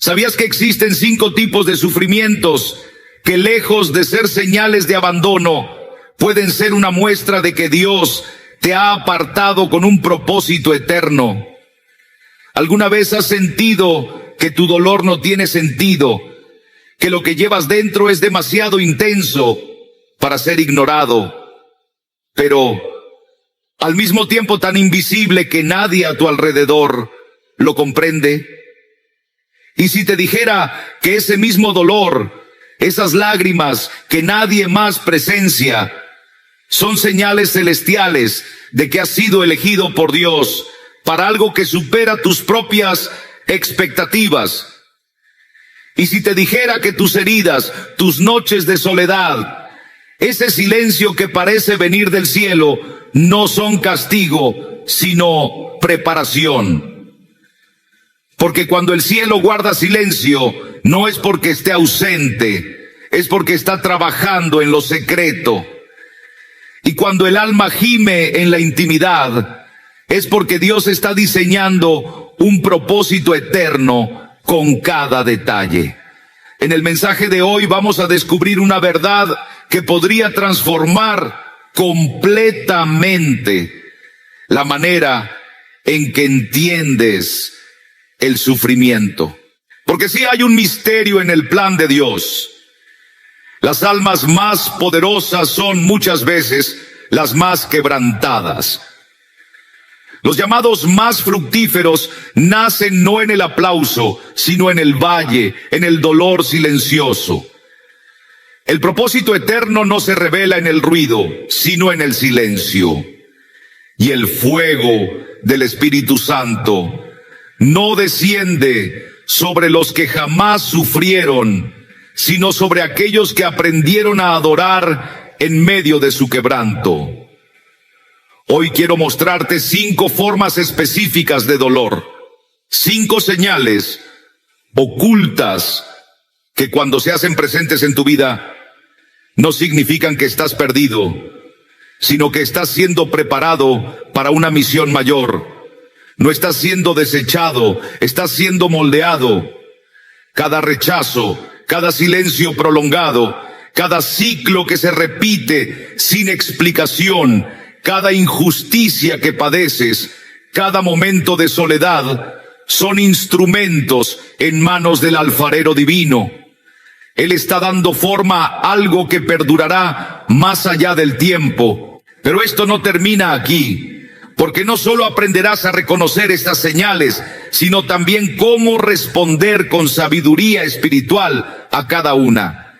¿Sabías que existen 5 tipos de sufrimientos que, lejos de ser señales de abandono, pueden ser una muestra de que Dios te ha apartado con un propósito eterno? ¿Alguna vez has sentido que tu dolor no tiene sentido, que lo que llevas dentro es demasiado intenso para ser ignorado, pero al mismo tiempo tan invisible que nadie a tu alrededor lo comprende? Y si te dijera que ese mismo dolor, esas lágrimas que nadie más presencia, son señales celestiales de que has sido elegido por Dios para algo que supera tus propias expectativas. Y si te dijera que tus heridas, tus noches de soledad, ese silencio que parece venir del cielo, no son castigo, sino preparación. Porque cuando el cielo guarda silencio, no es porque esté ausente, es porque está trabajando en lo secreto. Y cuando el alma gime en la intimidad, es porque Dios está diseñando un propósito eterno con cada detalle. En el mensaje de hoy vamos a descubrir una verdad que podría transformar completamente la manera en que entiendes el sufrimiento. Porque sí hay un misterio en el plan de Dios. Las almas más poderosas son muchas veces las más quebrantadas. Los llamados más fructíferos nacen no en el aplauso, sino en el valle, en el dolor silencioso. El propósito eterno no se revela en el ruido, sino en el silencio. Y el fuego del Espíritu Santo no desciende sobre los que jamás sufrieron, sino sobre aquellos que aprendieron a adorar en medio de su quebranto. Hoy quiero mostrarte 5 formas específicas de dolor, 5 señales ocultas que cuando se hacen presentes en tu vida no significan que estás perdido, sino que estás siendo preparado para una misión mayor. No estás siendo desechado, estás siendo moldeado. Cada rechazo, cada silencio prolongado, cada ciclo que se repite sin explicación, cada injusticia que padeces, cada momento de soledad, son instrumentos en manos del alfarero divino. Él está dando forma a algo que perdurará más allá del tiempo. Pero esto no termina aquí, porque no solo aprenderás a reconocer estas señales, sino también cómo responder con sabiduría espiritual a cada una.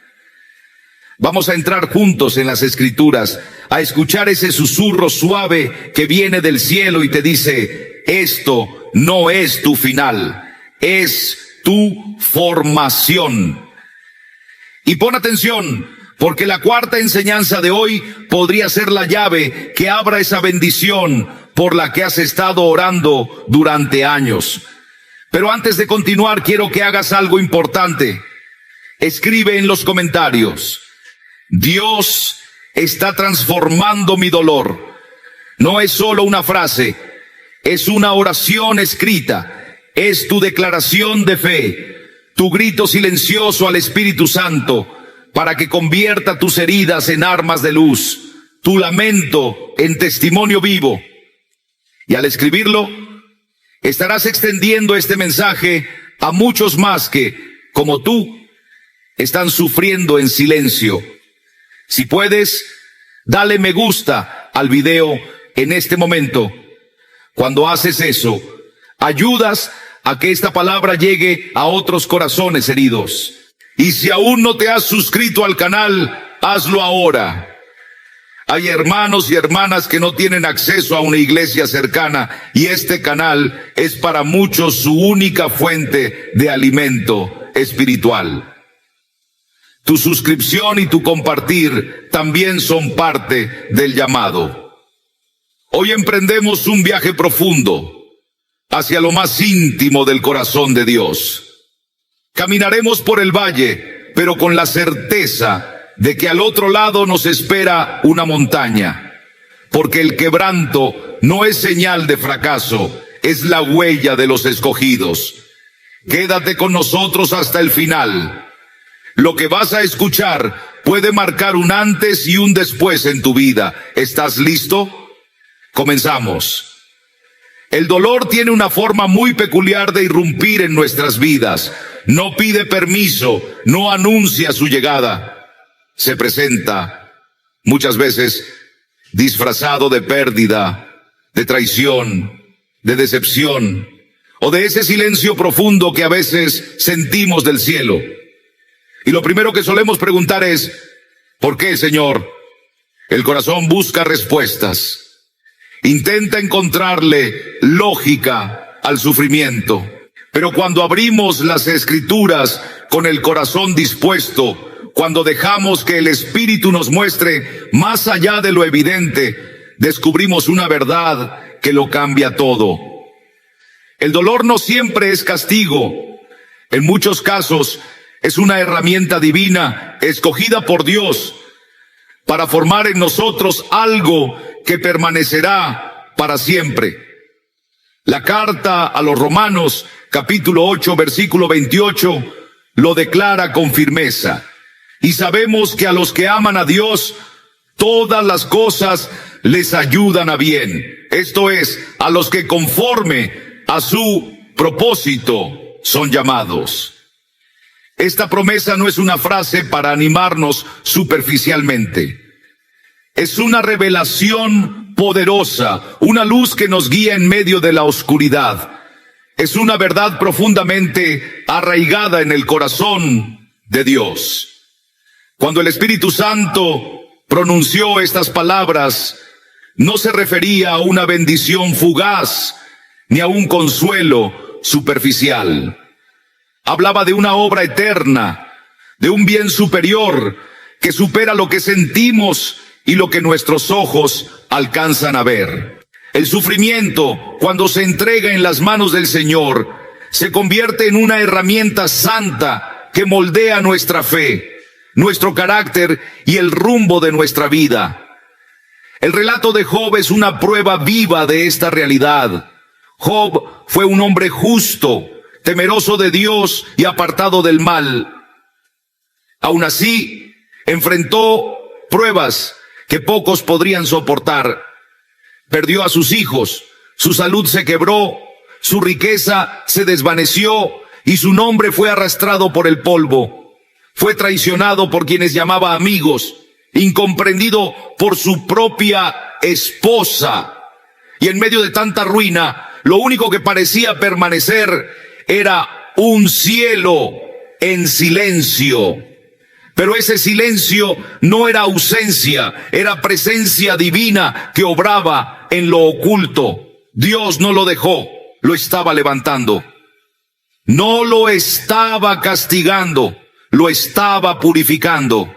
Vamos a entrar juntos en las Escrituras, a escuchar ese susurro suave que viene del cielo y te dice: esto no es tu final, es tu formación. Y pon atención, porque la cuarta enseñanza de hoy podría ser la llave que abra esa bendición por la que has estado orando durante años. Pero antes de continuar, quiero que hagas algo importante. Escribe en los comentarios: Dios está transformando mi dolor. No es solo una frase, es una oración escrita, es tu declaración de fe, tu grito silencioso al Espíritu Santo para que convierta tus heridas en armas de luz, tu lamento en testimonio vivo. Y al escribirlo, estarás extendiendo este mensaje a muchos más que, como tú, están sufriendo en silencio. Si puedes, dale me gusta al video en este momento. Cuando haces eso, ayudas a que esta palabra llegue a otros corazones heridos. Y si aún no te has suscrito al canal, hazlo ahora. Hay hermanos y hermanas que no tienen acceso a una iglesia cercana, y este canal es para muchos su única fuente de alimento espiritual. Tu suscripción y tu compartir también son parte del llamado. Hoy emprendemos un viaje profundo hacia lo más íntimo del corazón de Dios. Caminaremos por el valle, pero con la certeza de que al otro lado nos espera una montaña, porque el quebranto no es señal de fracaso, es la huella de los escogidos. Quédate con nosotros hasta el final. Lo que vas a escuchar puede marcar un antes y un después en tu vida. ¿Estás listo? Comenzamos. El dolor tiene una forma muy peculiar de irrumpir en nuestras vidas. No pide permiso, no anuncia su llegada. Se presenta muchas veces disfrazado de pérdida, de traición, de decepción, o de ese silencio profundo que a veces sentimos del cielo. Y lo primero que solemos preguntar es, ¿por qué, Señor? El corazón busca respuestas. Intenta encontrarle lógica al sufrimiento. Pero cuando abrimos las Escrituras con el corazón dispuesto, cuando dejamos que el Espíritu nos muestre más allá de lo evidente, descubrimos una verdad que lo cambia todo. El dolor no siempre es castigo. En muchos casos es una herramienta divina escogida por Dios para formar en nosotros algo que permanecerá para siempre. La carta a los Romanos, capítulo 8, versículo 28, lo declara con firmeza. Y sabemos que a los que aman a Dios, todas las cosas les ayudan a bien. Esto es, a los que conforme a su propósito son llamados. Esta promesa no es una frase para animarnos superficialmente. Es una revelación poderosa, una luz que nos guía en medio de la oscuridad. Es una verdad profundamente arraigada en el corazón de Dios. Cuando el Espíritu Santo pronunció estas palabras, no se refería a una bendición fugaz, ni a un consuelo superficial. Hablaba de una obra eterna, de un bien superior, que supera lo que sentimos y lo que nuestros ojos alcanzan a ver. El sufrimiento, cuando se entrega en las manos del Señor, se convierte en una herramienta santa que moldea nuestra fe, nuestro carácter y el rumbo de nuestra vida. El relato de Job es una prueba viva de esta realidad. Job fue un hombre justo, temeroso de Dios y apartado del mal. Aún así, enfrentó pruebas que pocos podrían soportar. Perdió a sus hijos, su salud se quebró, su riqueza se desvaneció y su nombre fue arrastrado por el polvo. Fue traicionado por quienes llamaba amigos, incomprendido por su propia esposa. Y en medio de tanta ruina, lo único que parecía permanecer era un cielo en silencio. Pero ese silencio no era ausencia, era presencia divina que obraba en lo oculto. Dios no lo dejó, lo estaba levantando. No lo estaba castigando, lo estaba purificando.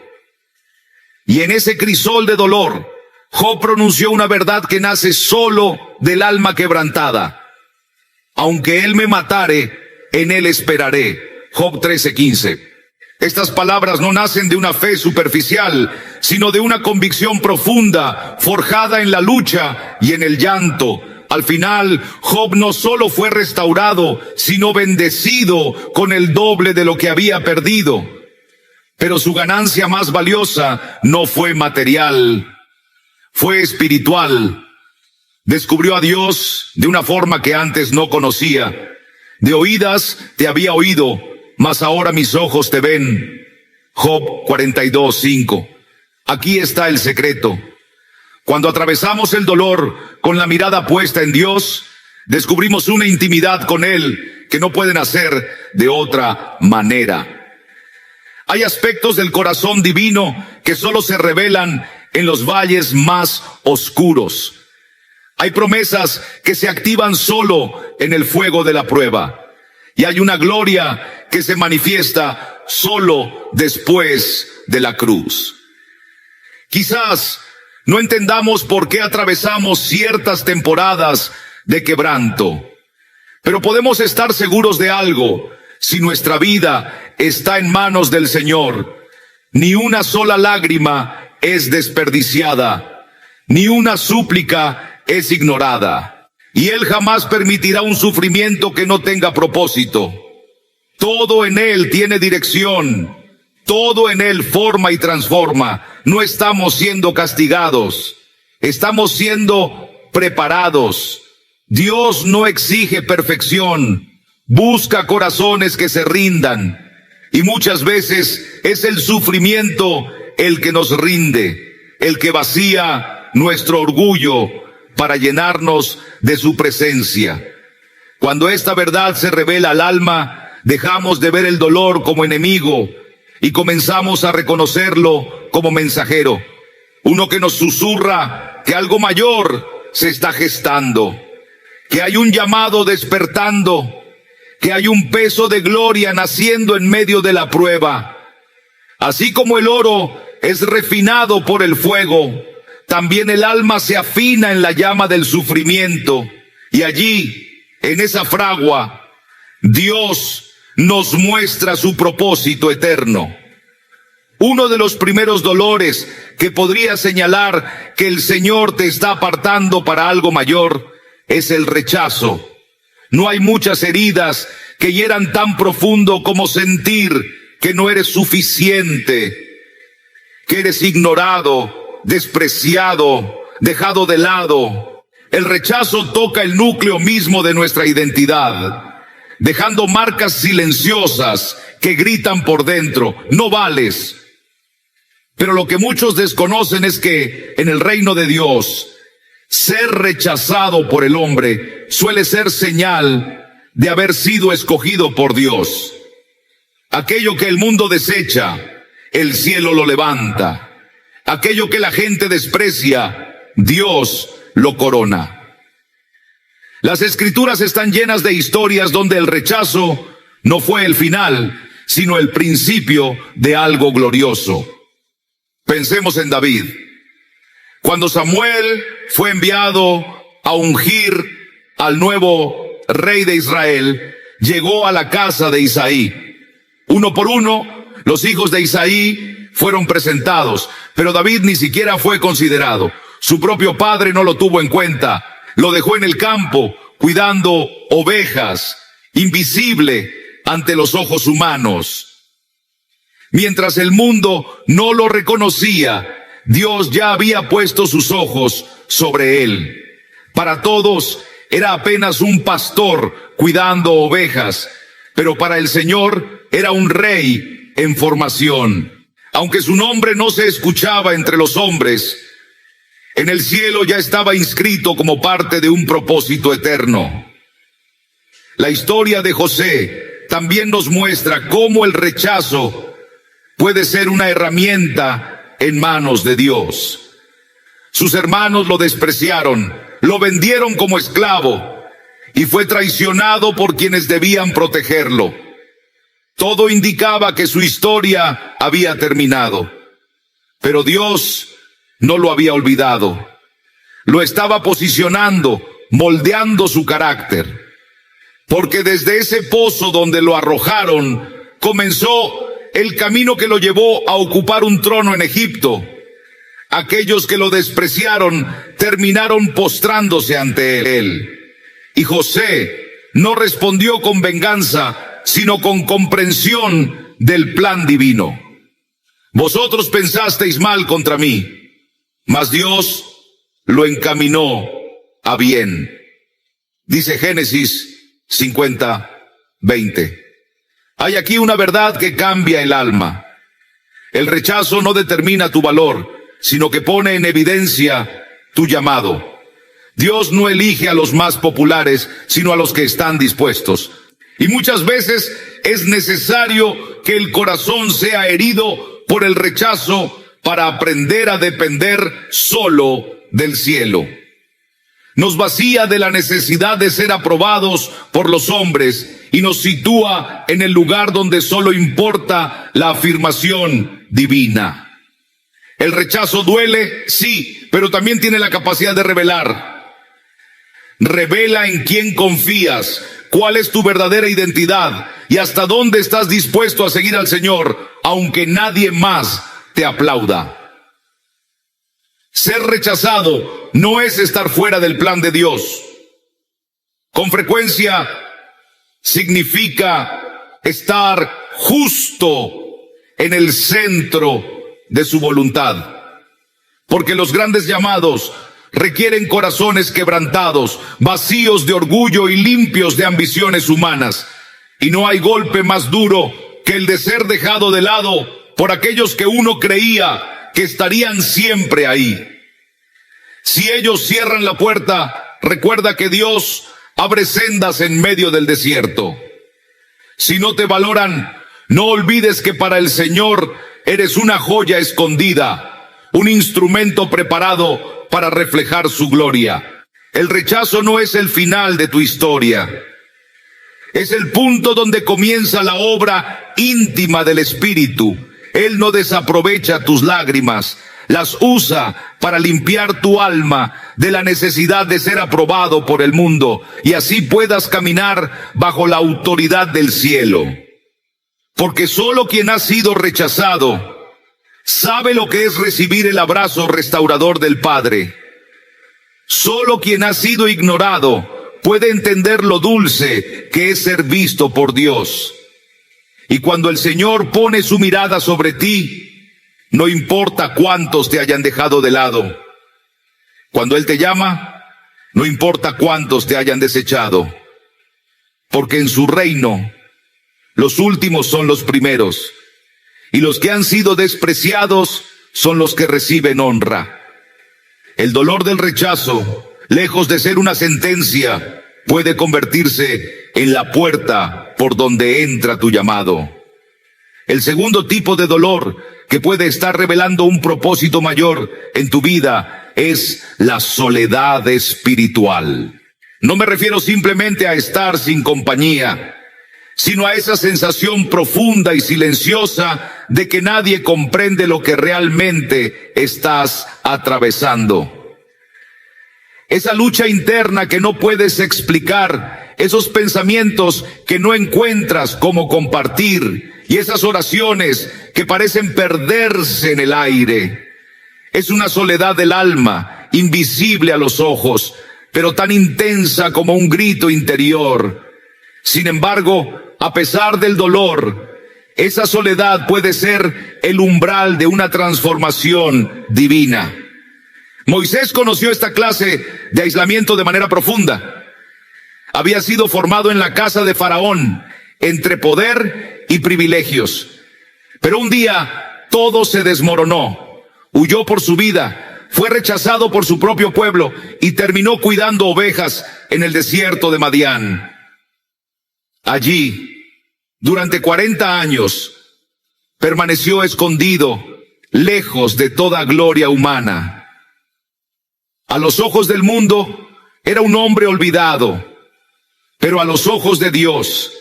Y en ese crisol de dolor, Job pronunció una verdad que nace solo del alma quebrantada. Aunque él me matare, en él esperaré. Job 13:15. Estas palabras no nacen de una fe superficial, sino de una convicción profunda, forjada en la lucha y en el llanto. Al final, Job no solo fue restaurado, sino bendecido con el doble de lo que había perdido. Pero su ganancia más valiosa no fue material, fue espiritual. Descubrió a Dios de una forma que antes no conocía. De oídas te había oído, mas ahora mis ojos te ven. Job 42:5. Aquí está el secreto. Cuando atravesamos el dolor con la mirada puesta en Dios, descubrimos una intimidad con Él que no pueden hacer de otra manera. Hay aspectos del corazón divino que solo se revelan en los valles más oscuros. Hay promesas que se activan solo en el fuego de la prueba. Y hay una gloria que se manifiesta solo después de la cruz. Quizás no entendamos por qué atravesamos ciertas temporadas de quebranto, pero podemos estar seguros de algo: si nuestra vida está en manos del Señor, ni una sola lágrima es desperdiciada, ni una súplica es ignorada. Y Él jamás permitirá un sufrimiento que no tenga propósito. Todo en Él tiene dirección. Todo en Él forma y transforma. No estamos siendo castigados. Estamos siendo preparados. Dios no exige perfección. Busca corazones que se rindan. Y muchas veces es el sufrimiento el que nos rinde, el que vacía nuestro orgullo para llenarnos de su presencia. Cuando esta verdad se revela al alma, dejamos de ver el dolor como enemigo y comenzamos a reconocerlo como mensajero. Uno que nos susurra que algo mayor se está gestando, que hay un llamado despertando, que hay un peso de gloria naciendo en medio de la prueba. Así como el oro es refinado por el fuego, también el alma se afina en la llama del sufrimiento. Y allí, en esa fragua, Dios nos muestra su propósito eterno. Uno de los primeros dolores que podría señalar que el Señor te está apartando para algo mayor es el rechazo. No hay muchas heridas que hieran tan profundo como sentir que no eres suficiente, que eres ignorado, despreciado, dejado de lado. El rechazo toca el núcleo mismo de nuestra identidad, dejando marcas silenciosas que gritan por dentro: no vales. Pero lo que muchos desconocen es que en el reino de Dios, ser rechazado por el hombre suele ser señal de haber sido escogido por Dios. Aquello que el mundo desecha, el cielo lo levanta. Aquello que la gente desprecia, Dios lo corona. Las Escrituras están llenas de historias donde el rechazo no fue el final, sino el principio de algo glorioso. Pensemos en David. Cuando Samuel fue enviado a ungir al nuevo rey de Israel, llegó a la casa de Isaí. Uno por uno, los hijos de Isaí fueron presentados, pero David ni siquiera fue considerado. Su propio padre no lo tuvo en cuenta. Lo dejó en el campo, cuidando ovejas, invisible ante los ojos humanos. Mientras el mundo no lo reconocía, Dios ya había puesto sus ojos sobre él. Para todos era apenas un pastor cuidando ovejas, pero para el Señor era un rey en formación. Aunque su nombre no se escuchaba entre los hombres, en el cielo ya estaba inscrito como parte de un propósito eterno. La historia de José también nos muestra cómo el rechazo puede ser una herramienta en manos de Dios. Sus hermanos lo despreciaron, lo vendieron como esclavo y fue traicionado por quienes debían protegerlo. Todo indicaba que su historia había terminado, pero Dios no lo había olvidado. Lo estaba posicionando, moldeando su carácter, porque desde ese pozo donde lo arrojaron comenzó el camino que lo llevó a ocupar un trono en Egipto. Aquellos que lo despreciaron terminaron postrándose ante él. Y José no respondió con venganza, sino con comprensión del plan divino. Vosotros pensasteis mal contra mí, mas Dios lo encaminó a bien. Dice Génesis 50:20. Hay aquí una verdad que cambia el alma. El rechazo no determina tu valor, sino que pone en evidencia tu llamado. Dios no elige a los más populares, sino a los que están dispuestos. Y muchas veces es necesario que el corazón sea herido por el rechazo para aprender a depender solo del cielo. Nos vacía de la necesidad de ser aprobados por los hombres y nos sitúa en el lugar donde solo importa la afirmación divina. El rechazo duele, sí, pero también tiene la capacidad de revelar. Revela en quién confías, cuál es tu verdadera identidad y hasta dónde estás dispuesto a seguir al Señor, aunque nadie más te aplauda. Ser rechazado no es estar fuera del plan de Dios. Con frecuencia significa estar justo en el centro de su voluntad. Porque los grandes llamados requieren corazones quebrantados, vacíos de orgullo y limpios de ambiciones humanas. Y no hay golpe más duro que el de ser dejado de lado por aquellos que uno creía que estarían siempre ahí. Si ellos cierran la puerta, recuerda que Dios abre sendas en medio del desierto. Si no te valoran, no olvides que para el Señor eres una joya escondida, un instrumento preparado para reflejar su gloria. El rechazo no es el final de tu historia. Es el punto donde comienza la obra íntima del Espíritu. Él no desaprovecha tus lágrimas, las usa para limpiar tu alma de la necesidad de ser aprobado por el mundo y así puedas caminar bajo la autoridad del cielo. Porque solo quien ha sido rechazado sabe lo que es recibir el abrazo restaurador del Padre. Solo quien ha sido ignorado puede entender lo dulce que es ser visto por Dios. Y cuando el Señor pone su mirada sobre ti, no importa cuántos te hayan dejado de lado. Cuando Él te llama, no importa cuántos te hayan desechado. Porque en su reino, los últimos son los primeros, y los que han sido despreciados son los que reciben honra. El dolor del rechazo, lejos de ser una sentencia, puede convertirse en la puerta por donde entra tu llamado. El segundo tipo de dolor que puede estar revelando un propósito mayor en tu vida es la soledad espiritual. No me refiero simplemente a estar sin compañía, sino a esa sensación profunda y silenciosa de que nadie comprende lo que realmente estás atravesando. Esa lucha interna que no puedes explicar, esos pensamientos que no encuentras cómo compartir y esas oraciones que parecen perderse en el aire. Es una soledad del alma, invisible a los ojos, pero tan intensa como un grito interior. Sin embargo, a pesar del dolor, esa soledad puede ser el umbral de una transformación divina. Moisés conoció esta clase de aislamiento de manera profunda. Había sido formado en la casa de Faraón, entre poder y privilegios. Pero un día todo se desmoronó. Huyó por su vida, fue rechazado por su propio pueblo y terminó cuidando ovejas en el desierto de Madián. Allí, durante 40 años, permaneció escondido, lejos de toda gloria humana. A los ojos del mundo era un hombre olvidado, pero a los ojos de Dios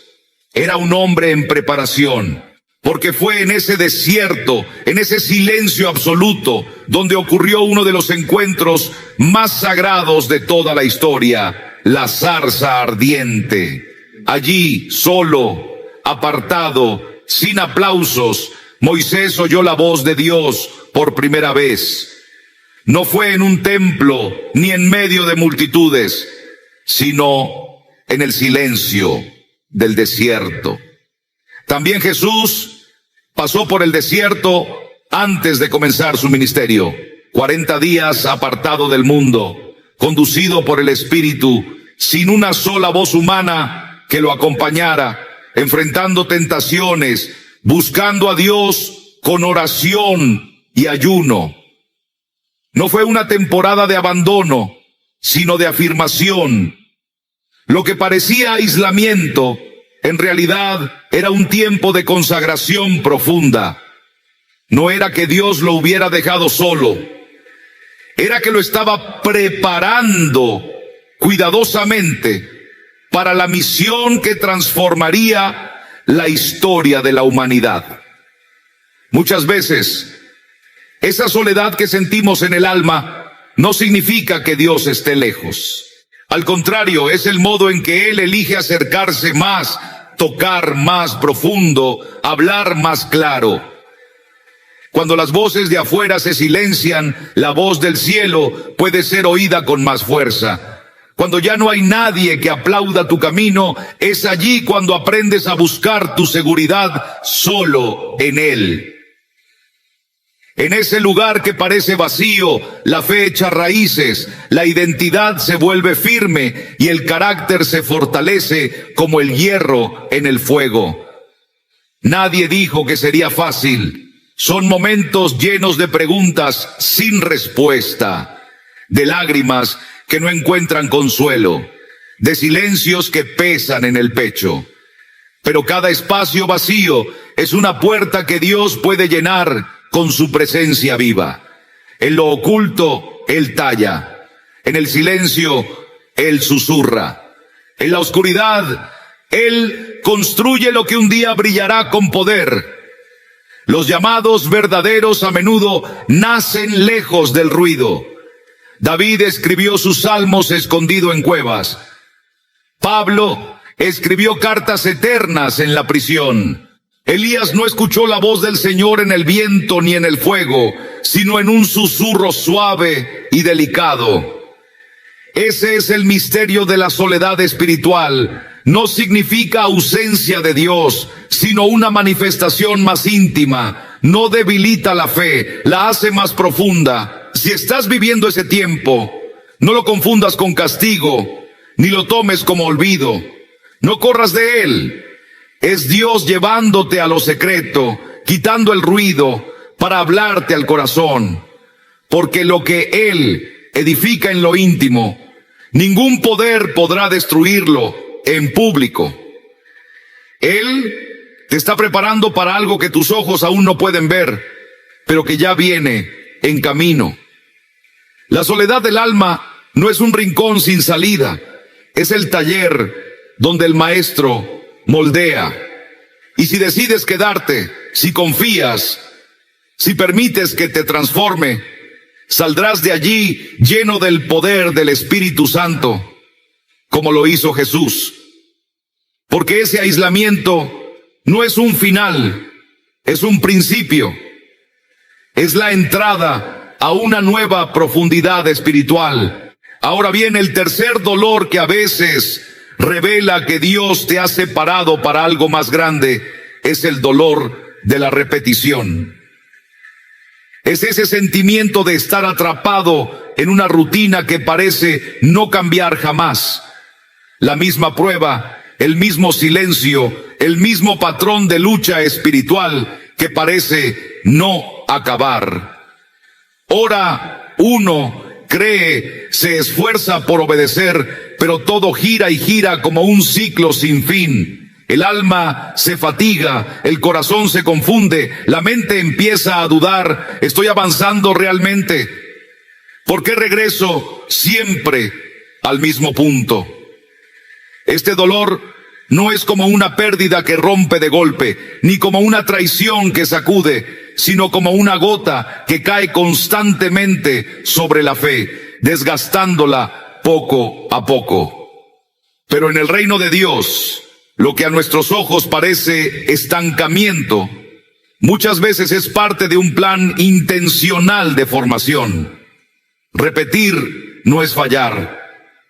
era un hombre en preparación, porque fue en ese desierto, en ese silencio absoluto, donde ocurrió uno de los encuentros más sagrados de toda la historia, la zarza ardiente. Allí, solo, apartado, sin aplausos, Moisés oyó la voz de Dios por primera vez. No fue en un templo ni en medio de multitudes, sino en el silencio del desierto. También Jesús pasó por el desierto antes de comenzar su ministerio. 40 días apartado del mundo, conducido por el Espíritu, sin una sola voz humana que lo acompañara, enfrentando tentaciones, buscando a Dios con oración y ayuno. No fue una temporada de abandono, sino de afirmación. Lo que parecía aislamiento, en realidad era un tiempo de consagración profunda. No era que Dios lo hubiera dejado solo, era que lo estaba preparando cuidadosamente para la misión que transformaría la historia de la humanidad. Muchas veces, esa soledad que sentimos en el alma no significa que Dios esté lejos. Al contrario, es el modo en que Él elige acercarse más, tocar más profundo, hablar más claro. Cuando las voces de afuera se silencian, la voz del cielo puede ser oída con más fuerza. cuando ya no hay nadie que aplauda tu camino, es allí cuando aprendes a buscar tu seguridad solo en Él. En ese lugar que parece vacío, la fe echa raíces, la identidad se vuelve firme y el carácter se fortalece como el hierro en el fuego. Nadie dijo que sería fácil. Son momentos llenos de preguntas sin respuesta, de lágrimas que no encuentran consuelo, de silencios que pesan en el pecho. Pero cada espacio vacío es una puerta que Dios puede llenar con su presencia viva. En lo oculto, Él talla. En el silencio, Él susurra. En la oscuridad, Él construye lo que un día brillará con poder. Los llamados verdaderos a menudo nacen lejos del ruido. David escribió sus salmos escondido en cuevas. Pablo escribió cartas eternas en la prisión. Elías no escuchó la voz del Señor en el viento ni en el fuego, sino en un susurro suave y delicado. Ese es el misterio de la soledad espiritual. No significa ausencia de Dios, sino una manifestación más íntima. No debilita la fe, la hace más profunda. Si estás viviendo ese tiempo, no lo confundas con castigo, ni lo tomes como olvido. No corras de Él. Es Dios llevándote a lo secreto, quitando el ruido para hablarte al corazón. Porque lo que Él edifica en lo íntimo, ningún poder podrá destruirlo en público. Él te está preparando para algo que tus ojos aún no pueden ver, pero que ya viene en camino. La soledad del alma no es un rincón sin salida, es el taller donde el maestro moldea. Y si decides quedarte, si confías, si permites que te transforme, saldrás de allí lleno del poder del Espíritu Santo, como lo hizo Jesús. Porque ese aislamiento no es un final, es un principio. Es la entrada a una nueva profundidad espiritual. Ahora viene el tercer dolor que a veces revela que Dios te ha separado para algo más grande. Es el dolor de la repetición. Es ese sentimiento de estar atrapado en una rutina que parece no cambiar jamás. La misma prueba, el mismo silencio, el mismo patrón de lucha espiritual que parece no acabar. Ora uno, cree, se esfuerza por obedecer, pero todo gira y gira como un ciclo sin fin. El alma se fatiga, el corazón se confunde, la mente empieza a dudar, ¿estoy avanzando realmente? ¿Por qué regreso siempre al mismo punto? Este dolor no es como una pérdida que rompe de golpe, ni como una traición que sacude, sino como una gota que cae constantemente sobre la fe, desgastándola poco a poco. Pero en el reino de Dios, lo que a nuestros ojos parece estancamiento, muchas veces es parte de un plan intencional de formación. Repetir no es fallar,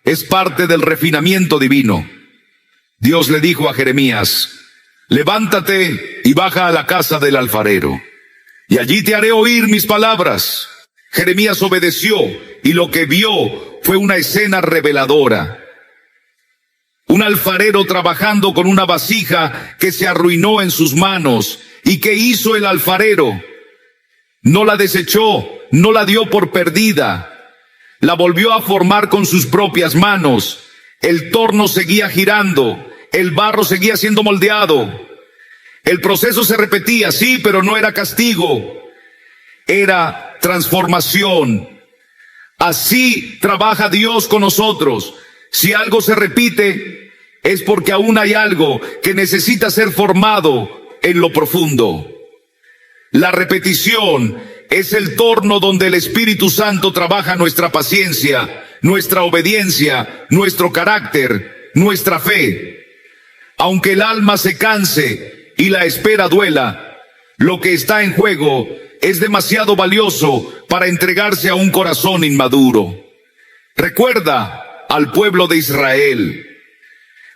es parte del refinamiento divino. Dios le dijo a Jeremías: levántate y baja a la casa del alfarero, y allí te haré oír mis palabras. Jeremías obedeció, y lo que vio fue una escena reveladora. Un alfarero trabajando con una vasija que se arruinó en sus manos. ¿Y qué hizo el alfarero? No la desechó, no la dio por perdida. La volvió a formar con sus propias manos. El torno seguía girando, el barro seguía siendo moldeado. El proceso se repetía, sí, pero no era castigo. Era transformación. Así trabaja Dios con nosotros. Si algo se repite, es porque aún hay algo que necesita ser formado en lo profundo. La repetición es el torno donde el Espíritu Santo trabaja nuestra paciencia, nuestra obediencia, nuestro carácter, nuestra fe. Aunque el alma se canse y la espera duela, lo que está en juego es demasiado valioso para entregarse a un corazón inmaduro. Recuerda, al pueblo de Israel.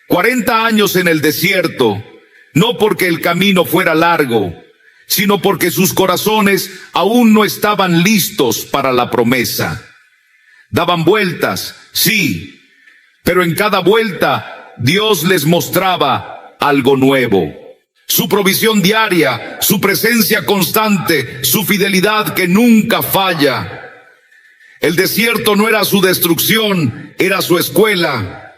40 años en el desierto, no porque el camino fuera largo, sino porque sus corazones aún no estaban listos para la promesa. Daban vueltas, sí, pero en cada vuelta Dios les mostraba algo nuevo. Su provisión diaria, su presencia constante, su fidelidad que nunca falla. El desierto no era su destrucción, era su escuela.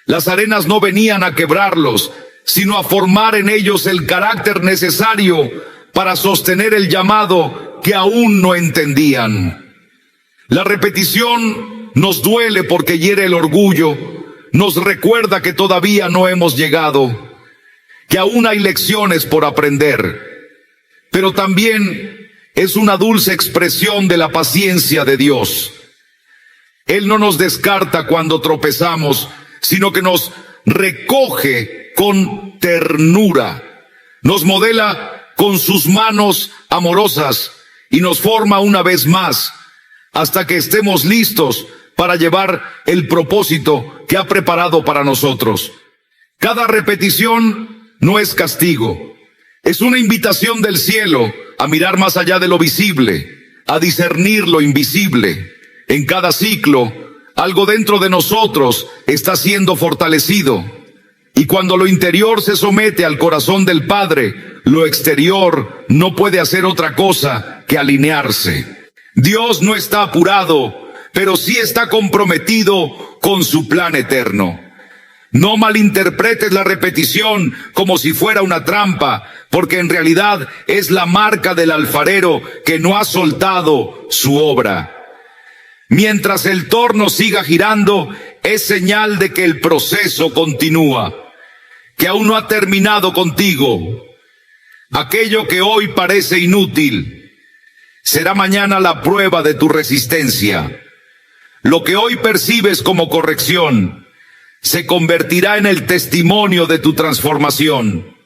Las arenas no venían a quebrarlos, sino a formar en ellos el carácter necesario para sostener el llamado que aún no entendían. La repetición nos duele porque hiere el orgullo, nos recuerda que todavía no hemos llegado, que aún hay lecciones por aprender, pero también es una dulce expresión de la paciencia de Dios. Él no nos descarta cuando tropezamos, sino que nos recoge con ternura, nos modela con sus manos amorosas y nos forma una vez más hasta que estemos listos para llevar el propósito que ha preparado para nosotros. Cada repetición no es castigo, es una invitación del cielo a mirar más allá de lo visible, a discernir lo invisible. En cada ciclo, algo dentro de nosotros está siendo fortalecido. Y cuando lo interior se somete al corazón del Padre, lo exterior no puede hacer otra cosa que alinearse. Dios no está apurado, pero sí está comprometido con su plan eterno. No malinterpretes la repetición como si fuera una trampa, porque en realidad es la marca del alfarero que no ha soltado su obra. Mientras el torno siga girando, es señal de que el proceso continúa, que aún no ha terminado contigo. Aquello que hoy parece inútil, será mañana la prueba de tu resistencia. Lo que hoy percibes como corrección, se convertirá en el testimonio de tu transformación.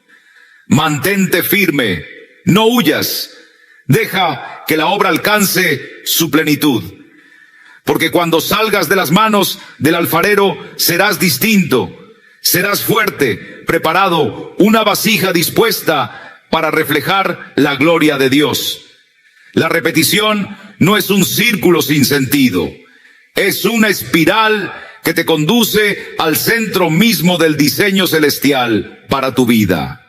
Mantente firme, no huyas, deja que la obra alcance su plenitud. Porque cuando salgas de las manos del alfarero serás distinto, serás fuerte, preparado, una vasija dispuesta para reflejar la gloria de Dios. La repetición no es un círculo sin sentido, es una espiral que te conduce al centro mismo del diseño celestial para tu vida.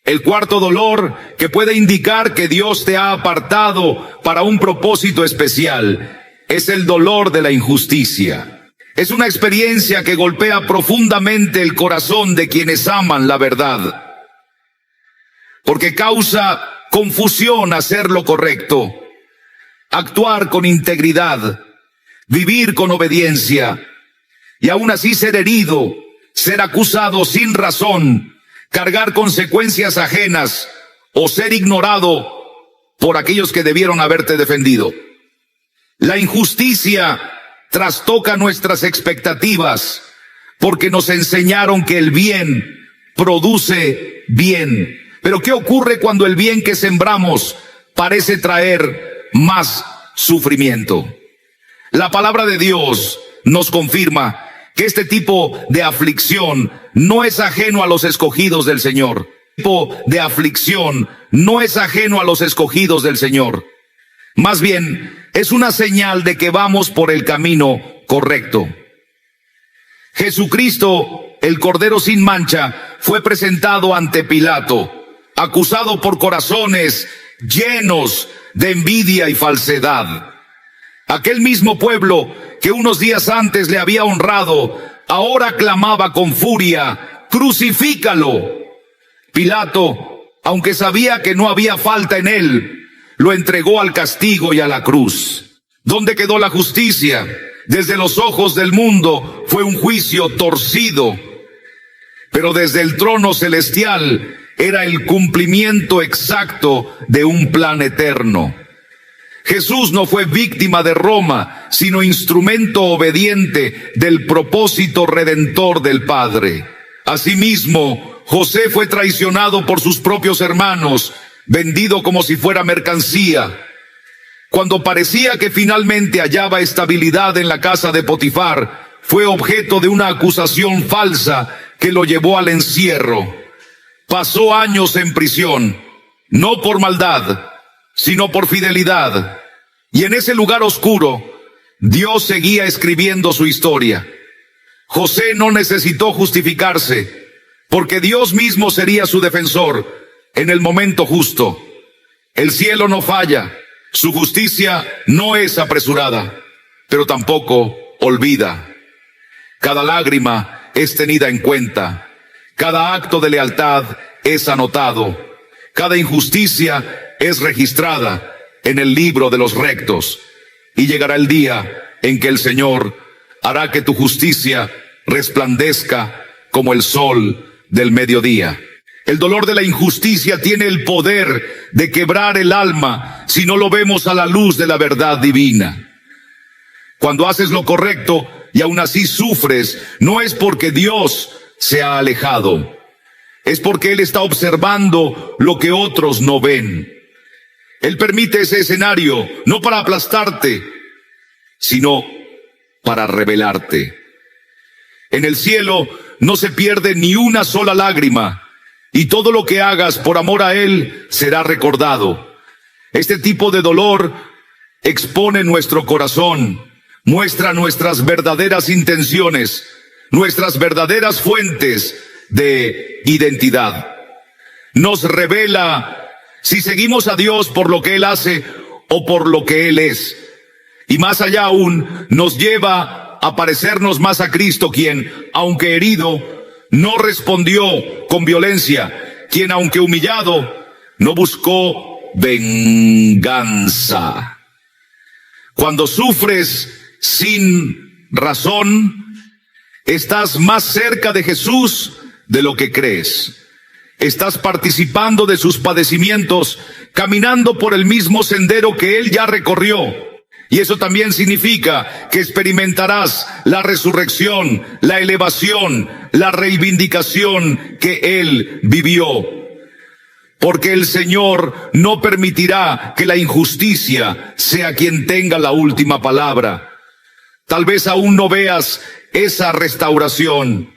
El cuarto dolor que puede indicar que Dios te ha apartado para un propósito especial es el dolor de la injusticia. Es una experiencia que golpea profundamente el corazón de quienes aman la verdad, porque causa confusión hacer lo correcto, actuar con integridad, vivir con obediencia, y aún así ser herido, ser acusado sin razón, cargar consecuencias ajenas o ser ignorado por aquellos que debieron haberte defendido. La injusticia trastoca nuestras expectativas porque nos enseñaron que el bien produce bien. Pero ¿qué ocurre cuando el bien que sembramos parece traer más sufrimiento? La palabra de Dios nos confirma que este tipo de aflicción no es ajeno a los escogidos del Señor. Este tipo de aflicción no es ajeno a los escogidos del Señor. Más bien, es una señal de que vamos por el camino correcto. Jesucristo, el Cordero sin mancha, fue presentado ante Pilato, acusado por corazones llenos de envidia y falsedad. Aquel mismo pueblo que unos días antes le había honrado, ahora clamaba con furia: ¡crucifícalo! Pilato, aunque sabía que no había falta en él, lo entregó al castigo y a la cruz. ¿Dónde quedó la justicia? Desde los ojos del mundo fue un juicio torcido, pero desde el trono celestial era el cumplimiento exacto de un plan eterno. Jesús no fue víctima de Roma, sino instrumento obediente del propósito redentor del Padre. Asimismo, José fue traicionado por sus propios hermanos, vendido como si fuera mercancía. Cuando parecía que finalmente hallaba estabilidad en la casa de Potifar, fue objeto de una acusación falsa que lo llevó al encierro. Pasó años en prisión, no por maldad, sino por fidelidad. Y en ese lugar oscuro, Dios seguía escribiendo su historia. José no necesitó justificarse, porque Dios mismo sería su defensor en el momento justo. El cielo no falla, su justicia no es apresurada, pero tampoco olvida. Cada lágrima es tenida en cuenta, cada acto de lealtad es anotado, cada injusticia es registrada en el libro de los rectos, y llegará el día en que el Señor hará que tu justicia resplandezca como el sol del mediodía. El dolor de la injusticia tiene el poder de quebrar el alma si no lo vemos a la luz de la verdad divina. Cuando haces lo correcto y aún así sufres, no es porque Dios se ha alejado, es porque Él está observando lo que otros no ven. Él permite ese escenario no para aplastarte, sino para revelarte. En el cielo no se pierde ni una sola lágrima, y todo lo que hagas por amor a Él será recordado. Este tipo de dolor expone nuestro corazón, muestra nuestras verdaderas intenciones, nuestras verdaderas fuentes de identidad. Nos revela si seguimos a Dios por lo que Él hace o por lo que Él es. Y más allá aún, nos lleva a parecernos más a Cristo, quien, aunque herido, no respondió con violencia, quien, aunque humillado, no buscó venganza. Cuando sufres sin razón, estás más cerca de Jesús de lo que crees. Estás participando de sus padecimientos, caminando por el mismo sendero que Él ya recorrió. Y eso también significa que experimentarás la resurrección, la elevación, la reivindicación que Él vivió. Porque el Señor no permitirá que la injusticia sea quien tenga la última palabra. Tal vez aún no veas esa restauración.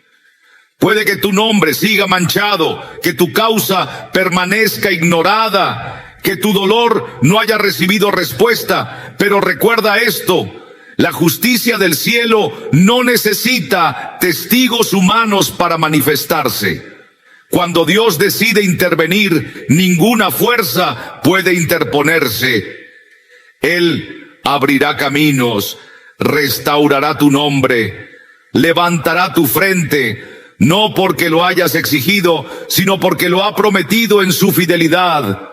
Puede que tu nombre siga manchado, que tu causa permanezca ignorada, que tu dolor no haya recibido respuesta, pero recuerda esto: la justicia del cielo no necesita testigos humanos para manifestarse. Cuando Dios decide intervenir, ninguna fuerza puede interponerse. Él abrirá caminos, restaurará tu nombre, levantará tu frente, no porque lo hayas exigido, sino porque lo ha prometido en su fidelidad.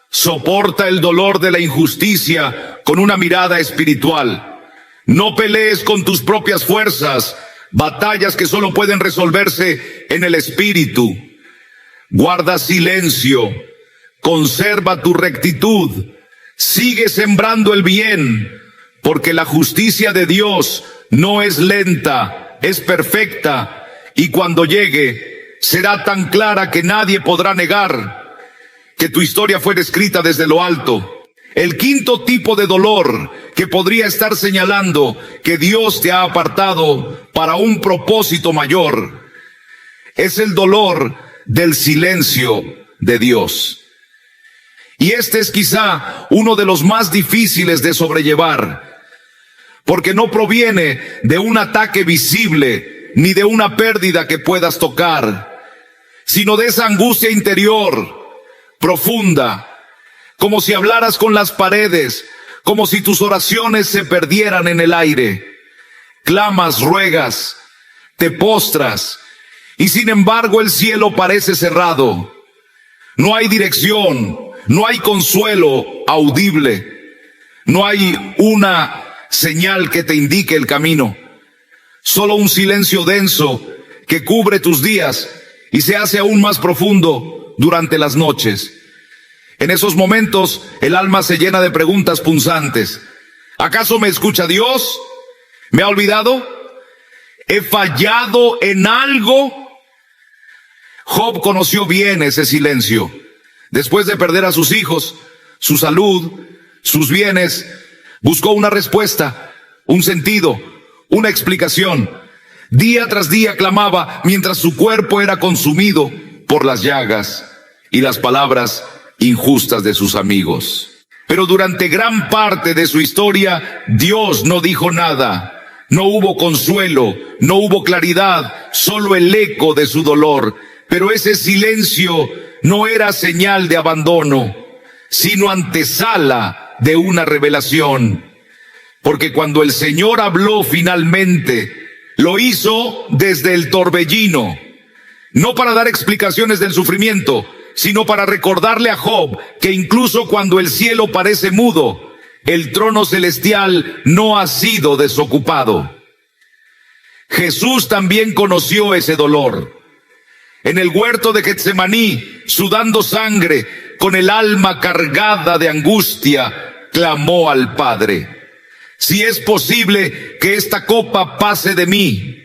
Soporta el dolor de la injusticia con una mirada espiritual. No pelees con tus propias fuerzas, batallas que solo pueden resolverse en el Espíritu. Guarda silencio, conserva tu rectitud, sigue sembrando el bien, porque la justicia de Dios no es lenta, es perfecta, y cuando llegue será tan clara que nadie podrá negar que tu historia fue escrita desde lo alto. El quinto tipo de dolor que podría estar señalando que Dios te ha apartado para un propósito mayor es el dolor del silencio de Dios. Y este es quizá uno de los más difíciles de sobrellevar, porque no proviene de un ataque visible ni de una pérdida que puedas tocar, sino de esa angustia interior profunda, como si hablaras con las paredes, como si tus oraciones se perdieran en el aire. Clamas, ruegas, te postras, y sin embargo el cielo parece cerrado. No hay dirección, no hay consuelo audible, no hay una señal que te indique el camino. Solo un silencio denso que cubre tus días y se hace aún más profundo durante las noches. En esos momentos el alma se llena de preguntas punzantes. ¿Acaso me escucha Dios? ¿Me ha olvidado? ¿He fallado en algo? Job conoció bien ese silencio. Después de perder a sus hijos, su salud, sus bienes, buscó una respuesta, un sentido, una explicación. Día tras día clamaba mientras su cuerpo era consumido por las llagas y las palabras injustas de sus amigos. Pero durante gran parte de su historia, Dios no dijo nada. No hubo consuelo, no hubo claridad, solo el eco de su dolor. Pero ese silencio no era señal de abandono, sino antesala de una revelación. Porque cuando el Señor habló finalmente, lo hizo desde el torbellino, no para dar explicaciones del sufrimiento, sino para recordarle a Job que incluso cuando el cielo parece mudo, el trono celestial no ha sido desocupado. Jesús también conoció ese dolor. En el huerto de Getsemaní, sudando sangre, con el alma cargada de angustia, clamó al Padre: si es posible que esta copa pase de mí.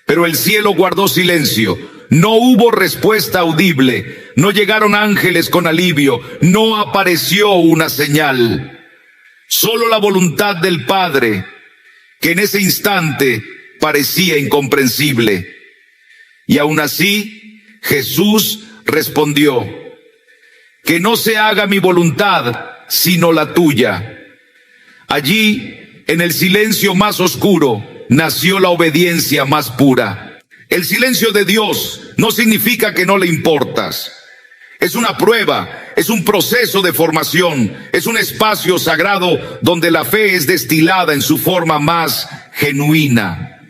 Pero el cielo guardó silencio. No hubo respuesta audible. No llegaron ángeles con alivio. No apareció una señal. Solo la voluntad del Padre, que en ese instante parecía incomprensible. Y aún así, Jesús respondió: que no se haga mi voluntad, sino la tuya. Allí, en el silencio más oscuro, nació la obediencia más pura. El silencio de Dios no significa que no le importas. Es una prueba, es un proceso de formación, es un espacio sagrado donde la fe es destilada en su forma más genuina.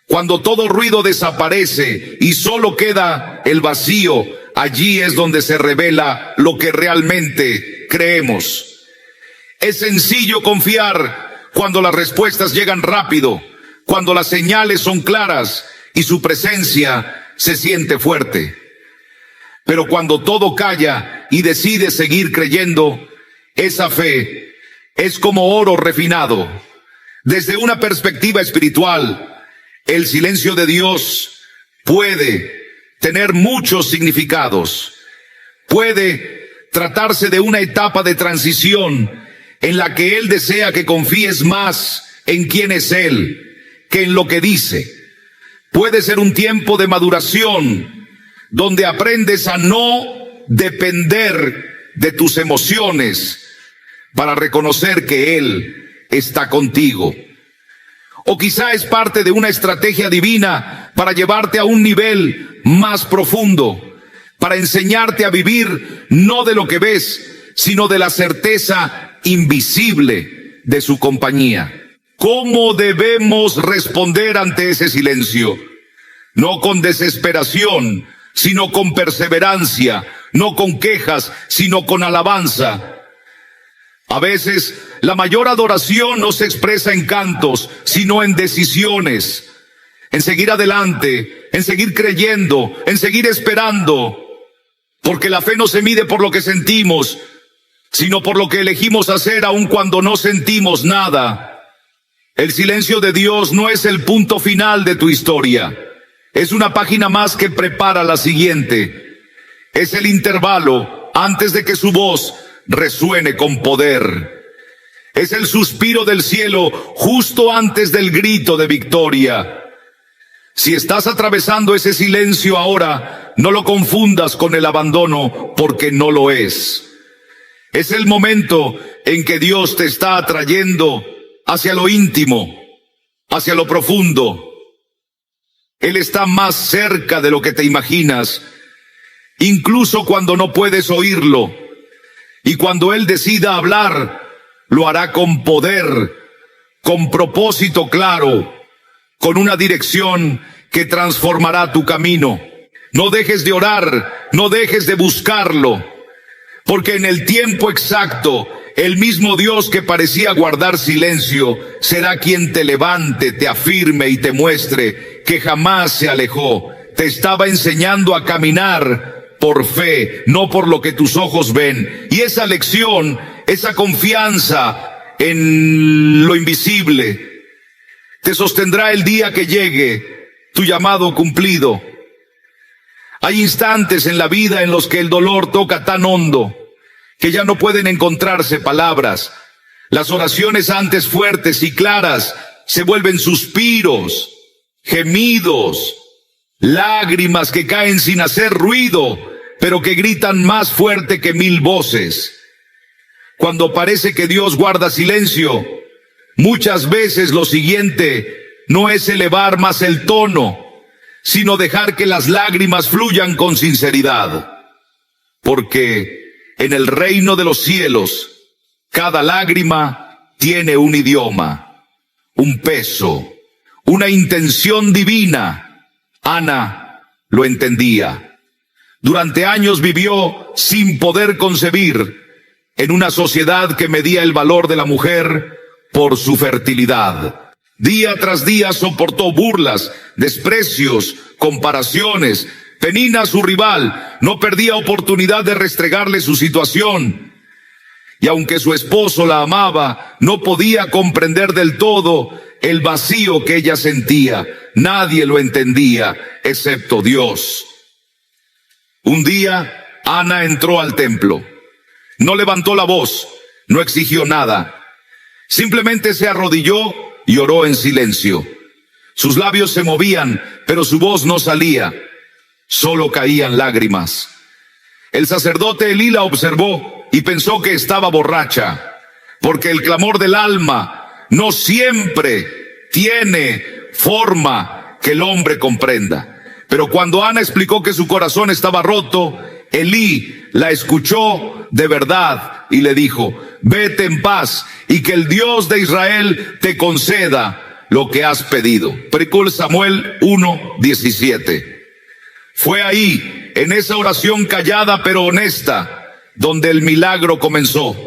Cuando todo ruido desaparece y solo queda el vacío, allí es donde se revela lo que realmente creemos. Es sencillo confiar cuando las respuestas llegan rápido, cuando las señales son claras y su presencia se siente fuerte. Pero cuando todo calla y decides seguir creyendo, esa fe es como oro refinado. Desde una perspectiva espiritual, el silencio de Dios puede tener muchos significados. Puede tratarse de una etapa de transición en la que Él desea que confíes más en quién es Él que en lo que dice. Puede ser un tiempo de maduración donde aprendes a no depender de tus emociones para reconocer que Él está contigo. O quizá es parte de una estrategia divina para llevarte a un nivel más profundo, para enseñarte a vivir no de lo que ves, sino de la certeza invisible de su compañía. ¿Cómo debemos responder ante ese silencio? No con desesperación, sino con perseverancia, no con quejas, sino con alabanza. A veces la mayor adoración no se expresa en cantos, sino en decisiones, en seguir adelante, en seguir creyendo, en seguir esperando, porque la fe no se mide por lo que sentimos, sino por lo que elegimos hacer aun cuando no sentimos nada. El silencio de Dios no es el punto final de tu historia. Es una página más que prepara la siguiente. Es el intervalo antes de que su voz resuene con poder. Es el suspiro del cielo justo antes del grito de victoria. Si estás atravesando ese silencio ahora, no lo confundas con el abandono, porque no lo es. Es el momento en que Dios te está atrayendo hacia lo íntimo, hacia lo profundo. Él está más cerca de lo que te imaginas, incluso cuando no puedes oírlo. Y cuando Él decida hablar, lo hará con poder, con propósito claro, con una dirección que transformará tu camino. No dejes de orar, no dejes de buscarlo, porque en el tiempo exacto, el mismo Dios que parecía guardar silencio, será quien te levante, te afirme y te muestre que jamás se alejó. Te estaba enseñando a caminar por fe, no por lo que tus ojos ven. Y esa lección, esa confianza en lo invisible, te sostendrá el día que llegue tu llamado cumplido. Hay instantes en la vida en los que el dolor toca tan hondo que ya no pueden encontrarse palabras. Las oraciones antes fuertes y claras se vuelven suspiros, gemidos, lágrimas que caen sin hacer ruido, pero que gritan más fuerte que 1000 voces. Cuando parece que Dios guarda silencio, muchas veces lo siguiente no es elevar más el tono, sino dejar que las lágrimas fluyan con sinceridad. Porque en el reino de los cielos, cada lágrima tiene un idioma, un peso, una intención divina. Ana lo entendía. Durante años vivió sin poder concebir, en una sociedad que medía el valor de la mujer por su fertilidad. Día tras día soportó burlas, desprecios, comparaciones. Penina, su rival, no perdía oportunidad de restregarle su situación. Y aunque su esposo la amaba, no podía comprender del todo el vacío que ella sentía. Nadie lo entendía, excepto Dios. Un día, Ana entró al templo. No levantó la voz, no exigió nada. Simplemente se arrodilló y oró en silencio. Sus labios se movían, pero su voz no salía. Solo caían lágrimas. El sacerdote Elí la observó y pensó que estaba borracha, porque el clamor del alma no siempre tiene forma que el hombre comprenda. Pero cuando Ana explicó que su corazón estaba roto, Elí la escuchó de verdad y le dijo: vete en paz y que el Dios de Israel te conceda lo que has pedido. 1 Samuel 1:17. Fue ahí, en esa oración callada pero honesta, donde el milagro comenzó.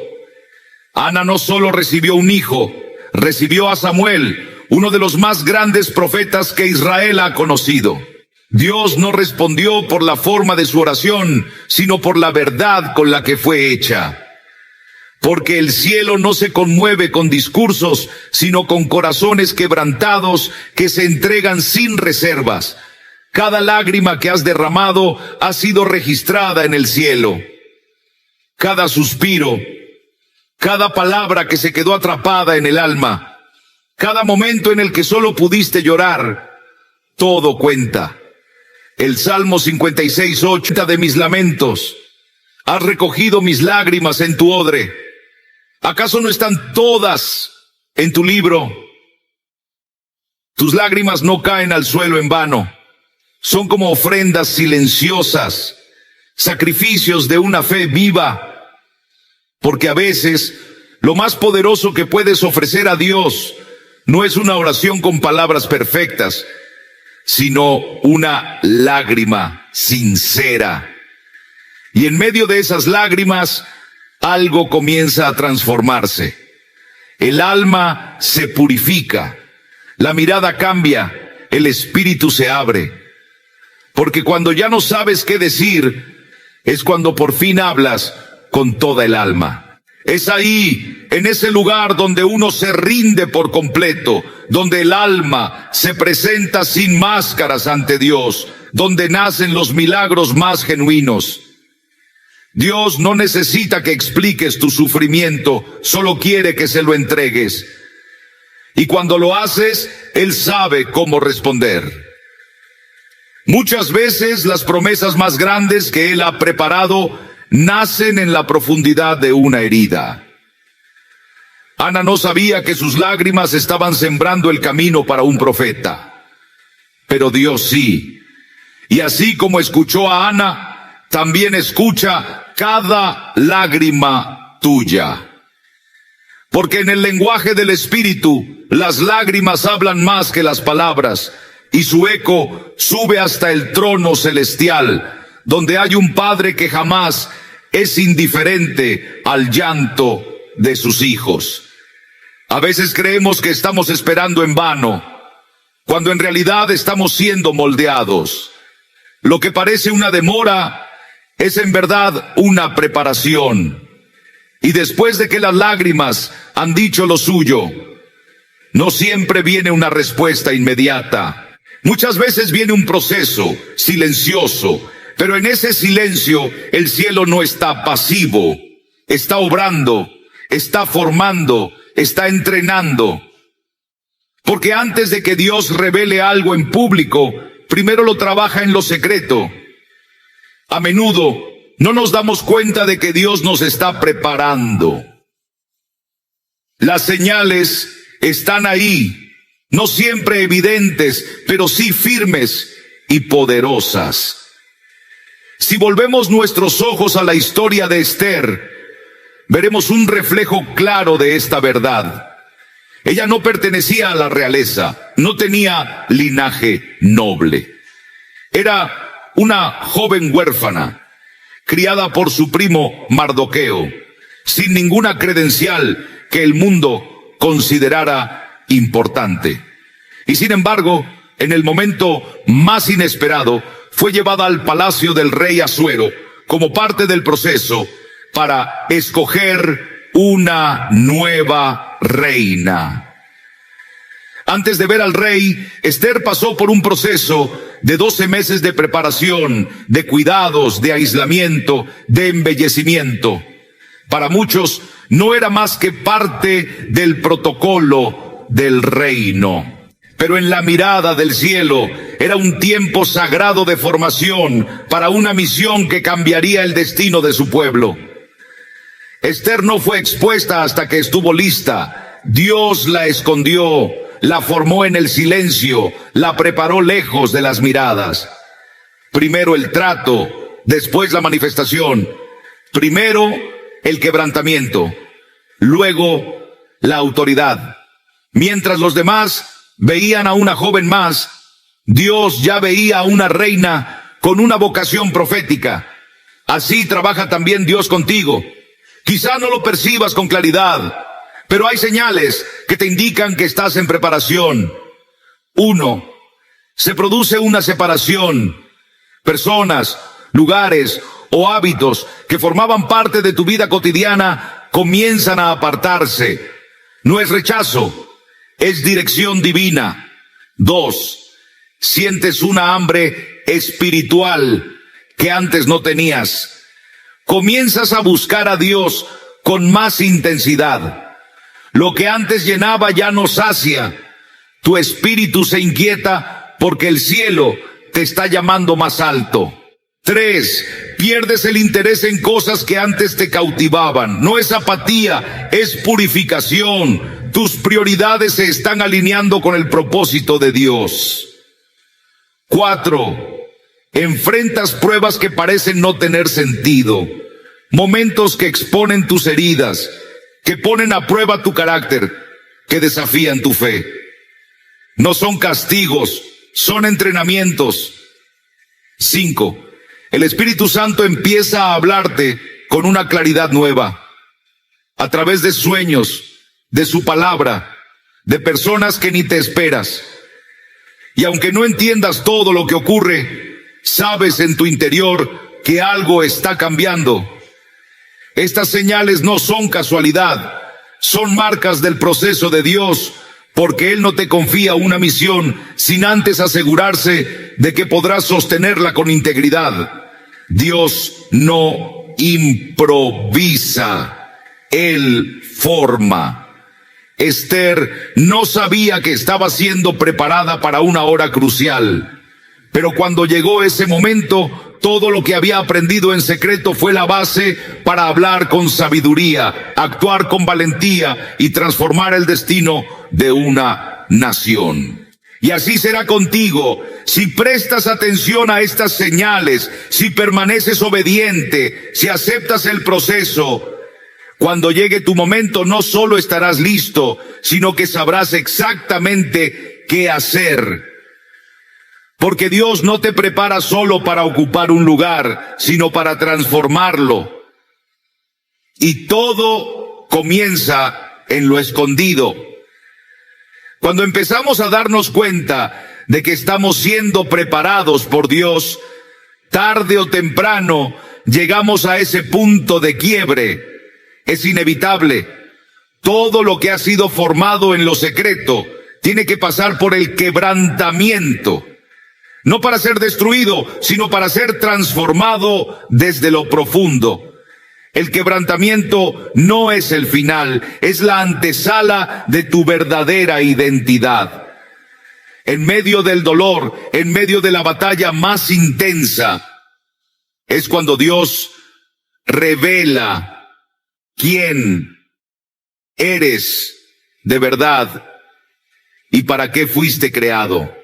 Ana no solo recibió un hijo, recibió a Samuel, uno de los más grandes profetas que Israel ha conocido. Dios no respondió por la forma de su oración, sino por la verdad con la que fue hecha. Porque el cielo no se conmueve con discursos, sino con corazones quebrantados que se entregan sin reservas. Cada lágrima que has derramado ha sido registrada en el cielo. Cada suspiro, cada palabra que se quedó atrapada en el alma, cada momento en el que solo pudiste llorar, todo cuenta. El Salmo 56:8 de mis lamentos: has recogido mis lágrimas en tu odre. ¿Acaso no están todas en tu libro? Tus lágrimas no caen al suelo en vano. Son como ofrendas silenciosas, sacrificios de una fe viva. Porque a veces lo más poderoso que puedes ofrecer a Dios no es una oración con palabras perfectas, sino una lágrima sincera. Y en medio de esas lágrimas, algo comienza a transformarse. El alma se purifica, la mirada cambia, el espíritu se abre. Porque cuando ya no sabes qué decir, es cuando por fin hablas con toda el alma. Es ahí, en ese lugar donde uno se rinde por completo, donde el alma se presenta sin máscaras ante Dios, donde nacen los milagros más genuinos. Dios no necesita que expliques tu sufrimiento, solo quiere que se lo entregues. Y cuando lo haces, Él sabe cómo responder. Muchas veces las promesas más grandes que Él ha preparado nacen en la profundidad de una herida. Ana no sabía que sus lágrimas estaban sembrando el camino para un profeta, pero Dios sí. Y así como escuchó a Ana, también escucha cada lágrima tuya. Porque en el lenguaje del Espíritu, las lágrimas hablan más que las palabras, y su eco sube hasta el trono celestial, donde hay un Padre que jamás es indiferente al llanto de sus hijos. A veces creemos que estamos esperando en vano, cuando en realidad estamos siendo moldeados. Lo que parece una demora es en verdad una preparación. Y después de que las lágrimas han dicho lo suyo, no siempre viene una respuesta inmediata. Muchas veces viene un proceso silencioso, pero en ese silencio el cielo no está pasivo. está obrando, está formando, está entrenando. Porque antes de que Dios revele algo en público, primero lo trabaja en lo secreto. A menudo no nos damos cuenta de que Dios nos está preparando. Las señales están ahí, no siempre evidentes, pero sí firmes y poderosas. Si volvemos nuestros ojos a la historia de Esther, veremos un reflejo claro de esta verdad. Ella no pertenecía a la realeza, no tenía linaje noble. Era una joven huérfana, criada por su primo Mardoqueo, sin ninguna credencial que el mundo considerara importante. Y sin embargo, en el momento más inesperado, fue llevada al palacio del rey Asuero como parte del proceso para escoger una nueva reina. Antes de ver al rey, Esther pasó por un proceso de 12 meses de preparación, de cuidados, de aislamiento, de embellecimiento. Para muchos no era más que parte del protocolo del reino. Pero en la mirada del cielo era un tiempo sagrado de formación para una misión que cambiaría el destino de su pueblo. Esther no fue expuesta hasta que estuvo lista. Dios la escondió, la formó en el silencio, la preparó lejos de las miradas. Primero el trato, después la manifestación. Primero el quebrantamiento, luego la autoridad. Mientras los demás veían a una joven más, Dios ya veía a una reina con una vocación profética. Así trabaja también Dios contigo. Quizá no lo percibas con claridad, pero hay señales que te indican que estás en preparación. 1. Se produce una separación. Personas, lugares o hábitos que formaban parte de tu vida cotidiana comienzan a apartarse. No es rechazo, es dirección divina. 2. Sientes una hambre espiritual que antes no tenías. Comienzas a buscar a Dios con más intensidad. Lo que antes llenaba ya no sacia. Tu espíritu se inquieta porque el cielo te está llamando más alto. 3. Pierdes el interés en cosas que antes te cautivaban. No es apatía, es purificación. Tus prioridades se están alineando con el propósito de Dios. 4. Enfrentas pruebas que parecen no tener sentido. Momentos que exponen tus heridas, que ponen a prueba tu carácter, que desafían tu fe. No son castigos, son entrenamientos. 5. El Espíritu Santo empieza a hablarte con una claridad nueva, a través de sueños, de su palabra, de personas que ni te esperas. Y aunque no entiendas todo lo que ocurre, sabes en tu interior que algo está cambiando. Estas señales no son casualidad, son marcas del proceso de Dios, porque Él no te confía una misión sin antes asegurarse de que podrás sostenerla con integridad. Dios no improvisa, Él forma. Esther no sabía que estaba siendo preparada para una hora crucial, pero cuando llegó ese momento, todo lo que había aprendido en secreto fue la base para hablar con sabiduría, actuar con valentía y transformar el destino de una nación. Y así será contigo, si prestas atención a estas señales, si permaneces obediente, si aceptas el proceso. Cuando llegue tu momento, no solo estarás listo, sino que sabrás exactamente qué hacer. Porque Dios no te prepara solo para ocupar un lugar, sino para transformarlo. Y todo comienza en lo escondido. Cuando empezamos a darnos cuenta de que estamos siendo preparados por Dios, tarde o temprano llegamos a ese punto de quiebre. Es inevitable. Todo lo que ha sido formado en lo secreto tiene que pasar por el quebrantamiento. No para ser destruido, sino para ser transformado desde lo profundo. El quebrantamiento no es el final, es la antesala de tu verdadera identidad. En medio del dolor, en medio de la batalla más intensa, es cuando Dios revela quién eres de verdad y para qué fuiste creado.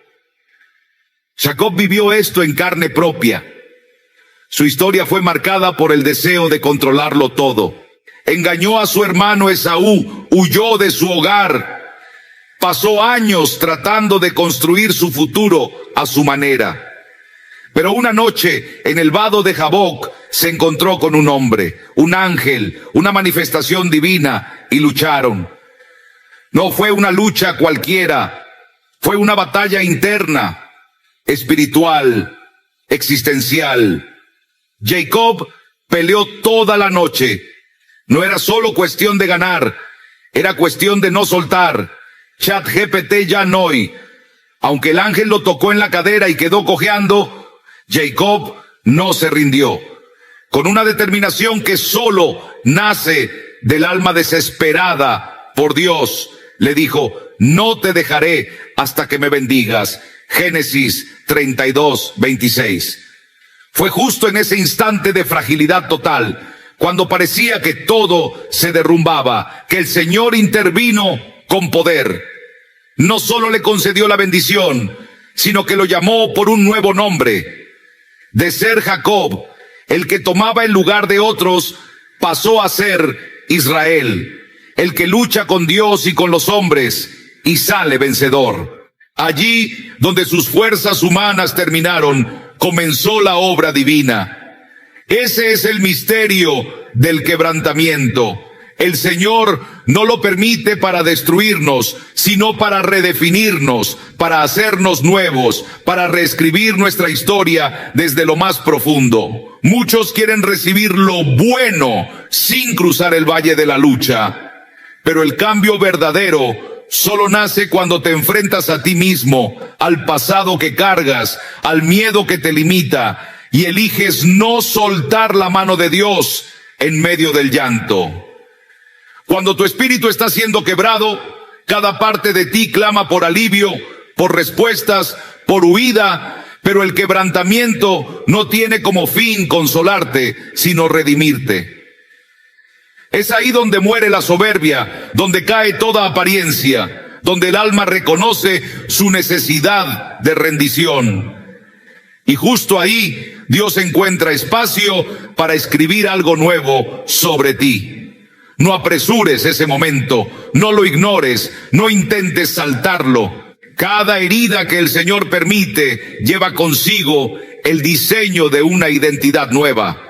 Jacob vivió esto en carne propia. Su historia fue marcada por el deseo de controlarlo todo. Engañó a su hermano Esaú, huyó de su hogar, pasó años tratando de construir su futuro a su manera. Pero una noche, en el vado de Jaboc, se encontró con un hombre, un ángel, una manifestación divina, y lucharon. No fue una lucha cualquiera, fue una batalla interna, espiritual, existencial. Jacob peleó toda la noche. No era solo cuestión de ganar, era cuestión de no soltar. ChatGPT ya no hoy. Aunque el ángel lo tocó en la cadera y quedó cojeando, Jacob no se rindió. Con una determinación que solo nace del alma desesperada por Dios, le dijo: no te dejaré hasta que me bendigas. Génesis 32:26. Fue justo en ese instante de fragilidad total, cuando parecía que todo se derrumbaba, que el Señor intervino con poder. No solo le concedió la bendición, sino que lo llamó por un nuevo nombre. De ser Jacob, el que tomaba el lugar de otros, pasó a ser Israel, el que lucha con Dios y con los hombres y sale vencedor. Allí donde sus fuerzas humanas terminaron, comenzó la obra divina. Ese es el misterio del quebrantamiento. El Señor no lo permite para destruirnos, sino para redefinirnos, para hacernos nuevos, para reescribir nuestra historia desde lo más profundo. Muchos quieren recibir lo bueno sin cruzar el valle de la lucha, pero el cambio verdadero solo nace cuando te enfrentas a ti mismo, al pasado que cargas, al miedo que te limita, y eliges no soltar la mano de Dios en medio del llanto. Cuando tu espíritu está siendo quebrado, cada parte de ti clama por alivio, por respuestas, por huida, pero el quebrantamiento no tiene como fin consolarte, sino redimirte. Es ahí donde muere la soberbia, donde cae toda apariencia, donde el alma reconoce su necesidad de rendición. Y justo ahí Dios encuentra espacio para escribir algo nuevo sobre ti. No apresures ese momento, no lo ignores, no intentes saltarlo. Cada herida que el Señor permite lleva consigo el diseño de una identidad nueva.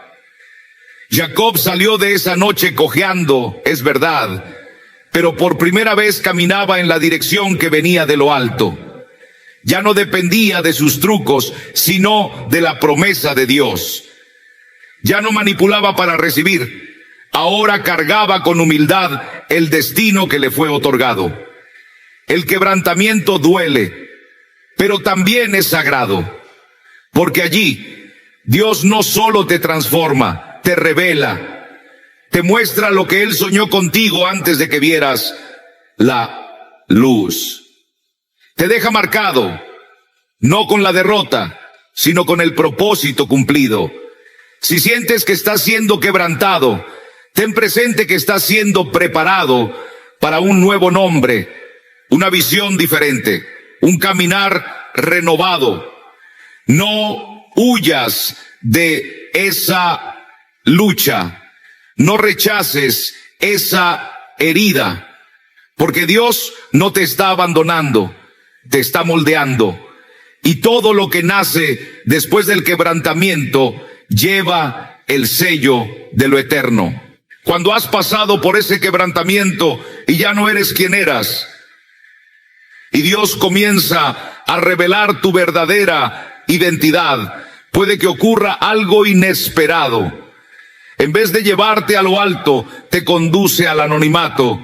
Jacob salió de esa noche cojeando, es verdad, pero por primera vez caminaba en la dirección que venía de lo alto. Ya no dependía de sus trucos, sino de la promesa de Dios. Ya no manipulaba para recibir. Ahora cargaba con humildad el destino que le fue otorgado. El quebrantamiento duele, pero también es sagrado, porque allí Dios no solo te transforma, te revela, te muestra lo que Él soñó contigo antes de que vieras la luz. Te deja marcado, no con la derrota, sino con el propósito cumplido. Si sientes que estás siendo quebrantado, ten presente que estás siendo preparado para un nuevo nombre, una visión diferente, un caminar renovado. No huyas de esa lucha, no rechaces esa herida, porque Dios no te está abandonando, te está moldeando. Y todo lo que nace después del quebrantamiento lleva el sello de lo eterno. Cuando has pasado por ese quebrantamiento y ya no eres quien eras, y Dios comienza a revelar tu verdadera identidad, puede que ocurra algo inesperado. En vez de llevarte a lo alto, te conduce al anonimato.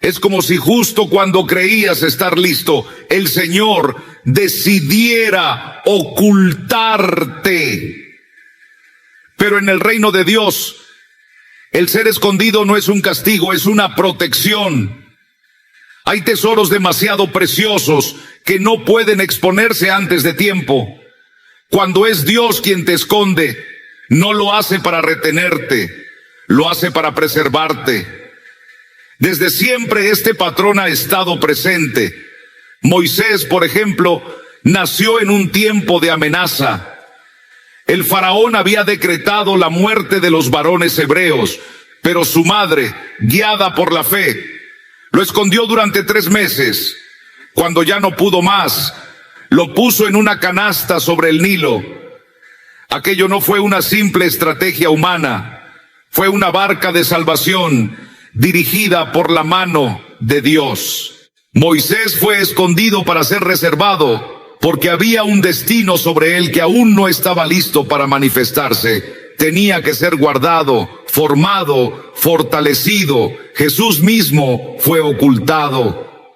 Es como si justo cuando creías estar listo, el Señor decidiera ocultarte. Pero en el reino de Dios, El ser escondido no es un castigo, es una protección. Hay tesoros demasiado preciosos que no pueden exponerse antes de tiempo. Cuando es Dios quien te esconde, no lo hace para retenerte, lo hace para preservarte. Desde siempre este patrón ha estado presente. Moisés, por ejemplo, nació en un tiempo de amenaza. El faraón había decretado la muerte de los varones hebreos, pero su madre, guiada por la fe, lo escondió durante 3 meses. Cuando ya no pudo más, lo puso en una canasta sobre el Nilo. Aquello no fue una simple estrategia humana, fue una barca de salvación dirigida por la mano de Dios. Moisés fue escondido para ser reservado, porque había un destino sobre él que aún no estaba listo para manifestarse. Tenía que ser guardado, formado, fortalecido. Jesús mismo fue ocultado.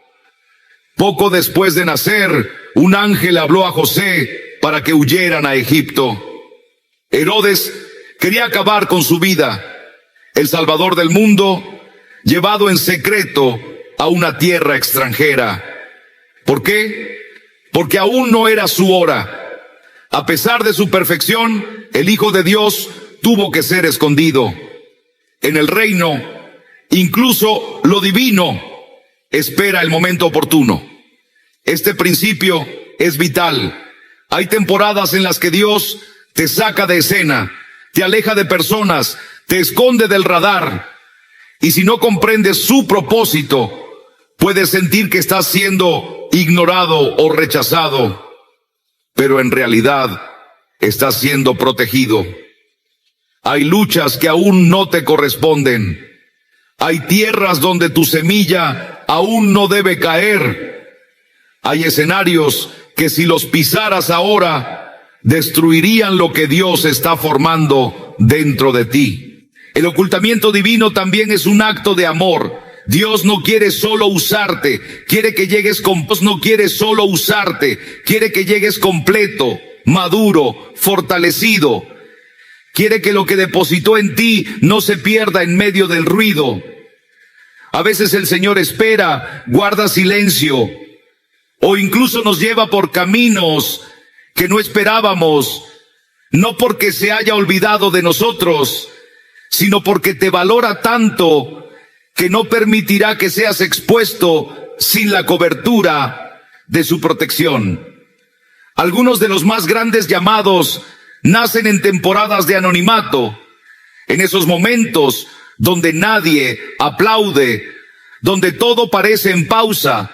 Poco después de nacer, un ángel habló a José para que huyeran a Egipto. Herodes quería acabar con su vida. El Salvador del mundo, llevado en secreto a una tierra extranjera. ¿Por qué? Porque aún no era su hora. A pesar de su perfección, el Hijo de Dios tuvo que ser escondido. En el reino, incluso lo divino espera el momento oportuno. Este principio es vital. Hay temporadas en las que Dios te saca de escena, te aleja de personas, te esconde del radar. Y si no comprendes su propósito, puedes sentir que estás siendo ignorado o rechazado, pero en realidad estás siendo protegido. Hay luchas que aún no te corresponden. Hay tierras donde tu semilla aún no debe caer. Hay escenarios que si los pisaras ahora, destruirían lo que Dios está formando dentro de ti. El ocultamiento divino también es un acto de amor. Dios no quiere solo usarte, quiere que llegues Dios no quiere solo usarte, quiere que llegues completo, maduro, fortalecido. Quiere que lo que depositó en ti no se pierda en medio del ruido. A veces el Señor espera, guarda silencio, o incluso nos lleva por caminos que no esperábamos, no porque se haya olvidado de nosotros, sino porque te valora tanto que no permitirá que seas expuesto sin la cobertura de su protección. Algunos de los más grandes llamados nacen en temporadas de anonimato, en esos momentos donde nadie aplaude, donde todo parece en pausa,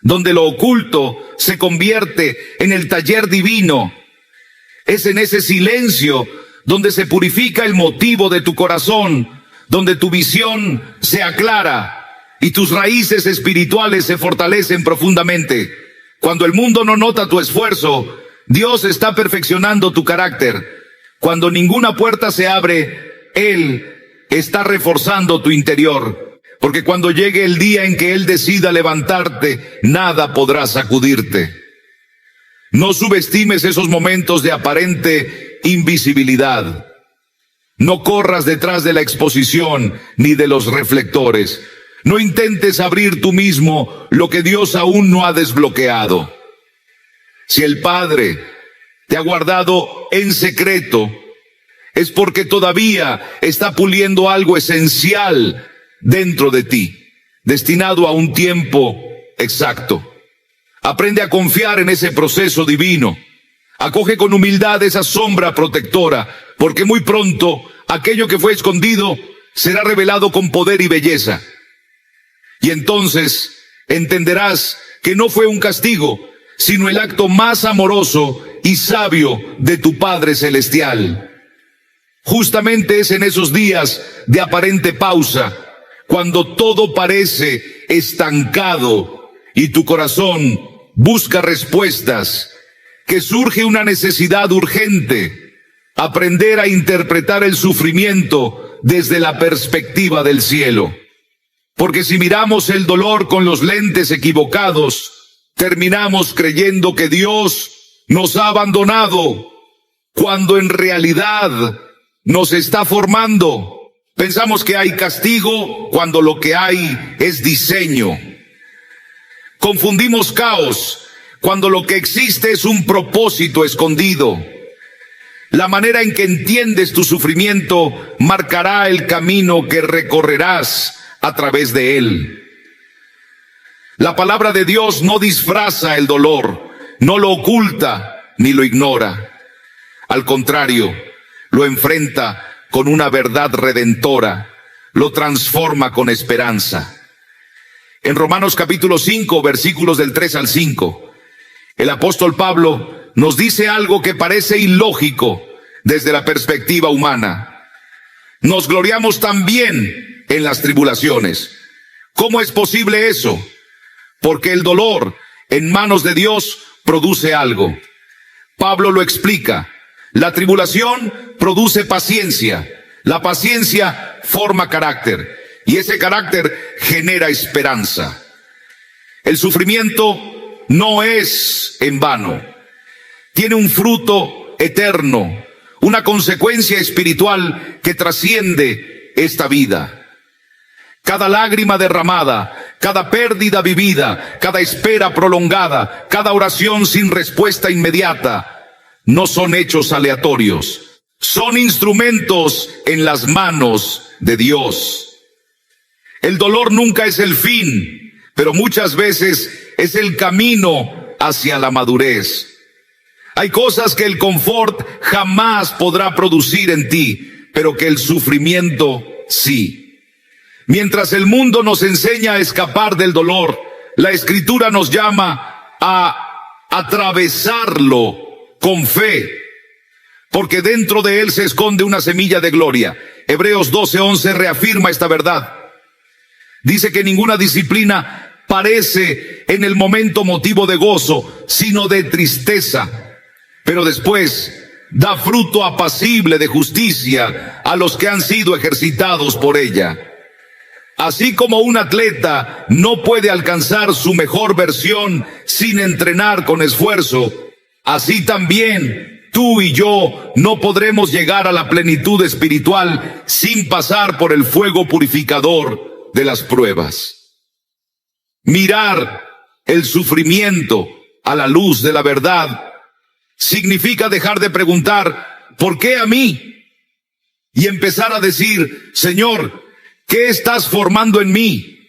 donde lo oculto se convierte en el taller divino. Es en ese silencio donde se purifica el motivo de tu corazón, donde tu visión se aclara y tus raíces espirituales se fortalecen profundamente. Cuando el mundo no nota tu esfuerzo, Dios está perfeccionando tu carácter. Cuando ninguna puerta se abre, Él está reforzando tu interior. Porque cuando llegue el día en que Él decida levantarte, nada podrá sacudirte. No subestimes esos momentos de aparente invisibilidad. No corras detrás de la exposición ni de los reflectores. No intentes abrir tú mismo lo que Dios aún no ha desbloqueado. Si el Padre te ha guardado en secreto, es porque todavía está puliendo algo esencial dentro de ti, destinado a un tiempo exacto. Aprende a confiar en ese proceso divino. Acoge con humildad esa sombra protectora, porque muy pronto aquello que fue escondido será revelado con poder y belleza. Y entonces entenderás que no fue un castigo, sino el acto más amoroso y sabio de tu Padre Celestial. Justamente es en esos días de aparente pausa, cuando todo parece estancado y tu corazón busca respuestas, que surge una necesidad urgente: aprender a interpretar el sufrimiento desde la perspectiva del cielo. Porque si miramos el dolor con los lentes equivocados, terminamos creyendo que Dios nos ha abandonado, cuando en realidad nos está formando. Pensamos que hay castigo cuando lo que hay es diseño. Confundimos caos cuando lo que existe es un propósito escondido. La manera en que entiendes tu sufrimiento marcará el camino que recorrerás a través de él. La palabra de Dios no disfraza el dolor, no lo oculta ni lo ignora. Al contrario, lo enfrenta con una verdad redentora, lo transforma con esperanza. En Romanos capítulo 5, versículos del 3 al 5, el apóstol Pablo nos dice algo que parece ilógico desde la perspectiva humana. Nos gloriamos también en las tribulaciones. ¿Cómo es posible eso? Porque el dolor en manos de Dios produce algo. Pablo lo explica. La tribulación produce paciencia. La paciencia forma carácter. Y ese carácter genera esperanza. El sufrimiento no es en vano. Tiene un fruto eterno, una consecuencia espiritual que trasciende esta vida. Cada lágrima derramada, cada pérdida vivida, cada espera prolongada, cada oración sin respuesta inmediata, no son hechos aleatorios. Son instrumentos en las manos de Dios. El dolor nunca es el fin, pero muchas veces es el camino hacia la madurez. Hay cosas que el confort jamás podrá producir en ti, pero que el sufrimiento sí. Mientras el mundo nos enseña a escapar del dolor, la Escritura nos llama a atravesarlo con fe, porque dentro de él se esconde una semilla de gloria. Hebreos 12:11 reafirma esta verdad. Dice que ninguna disciplina parece en el momento motivo de gozo, sino de tristeza, pero después da fruto apacible de justicia a los que han sido ejercitados por ella. Así como un atleta no puede alcanzar su mejor versión sin entrenar con esfuerzo, así también tú y yo no podremos llegar a la plenitud espiritual sin pasar por el fuego purificador de las pruebas. Mirar el sufrimiento a la luz de la verdad significa dejar de preguntar ¿por qué a mí? Y empezar a decir, Señor, ¿qué estás formando en mí?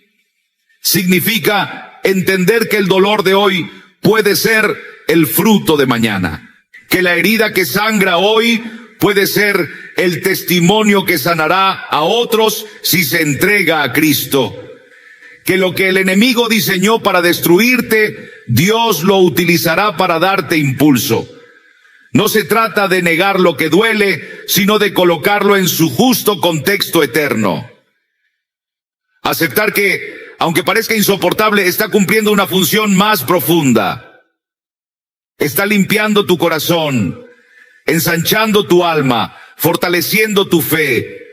Significa entender que el dolor de hoy puede ser el fruto de mañana. Que la herida que sangra hoy puede ser el testimonio que sanará a otros si se entrega a Cristo. Que lo que el enemigo diseñó para destruirte, Dios lo utilizará para darte impulso. No se trata de negar lo que duele, sino de colocarlo en su justo contexto eterno. Aceptar que, aunque parezca insoportable, está cumpliendo una función más profunda. Está limpiando tu corazón, ensanchando tu alma, fortaleciendo tu fe,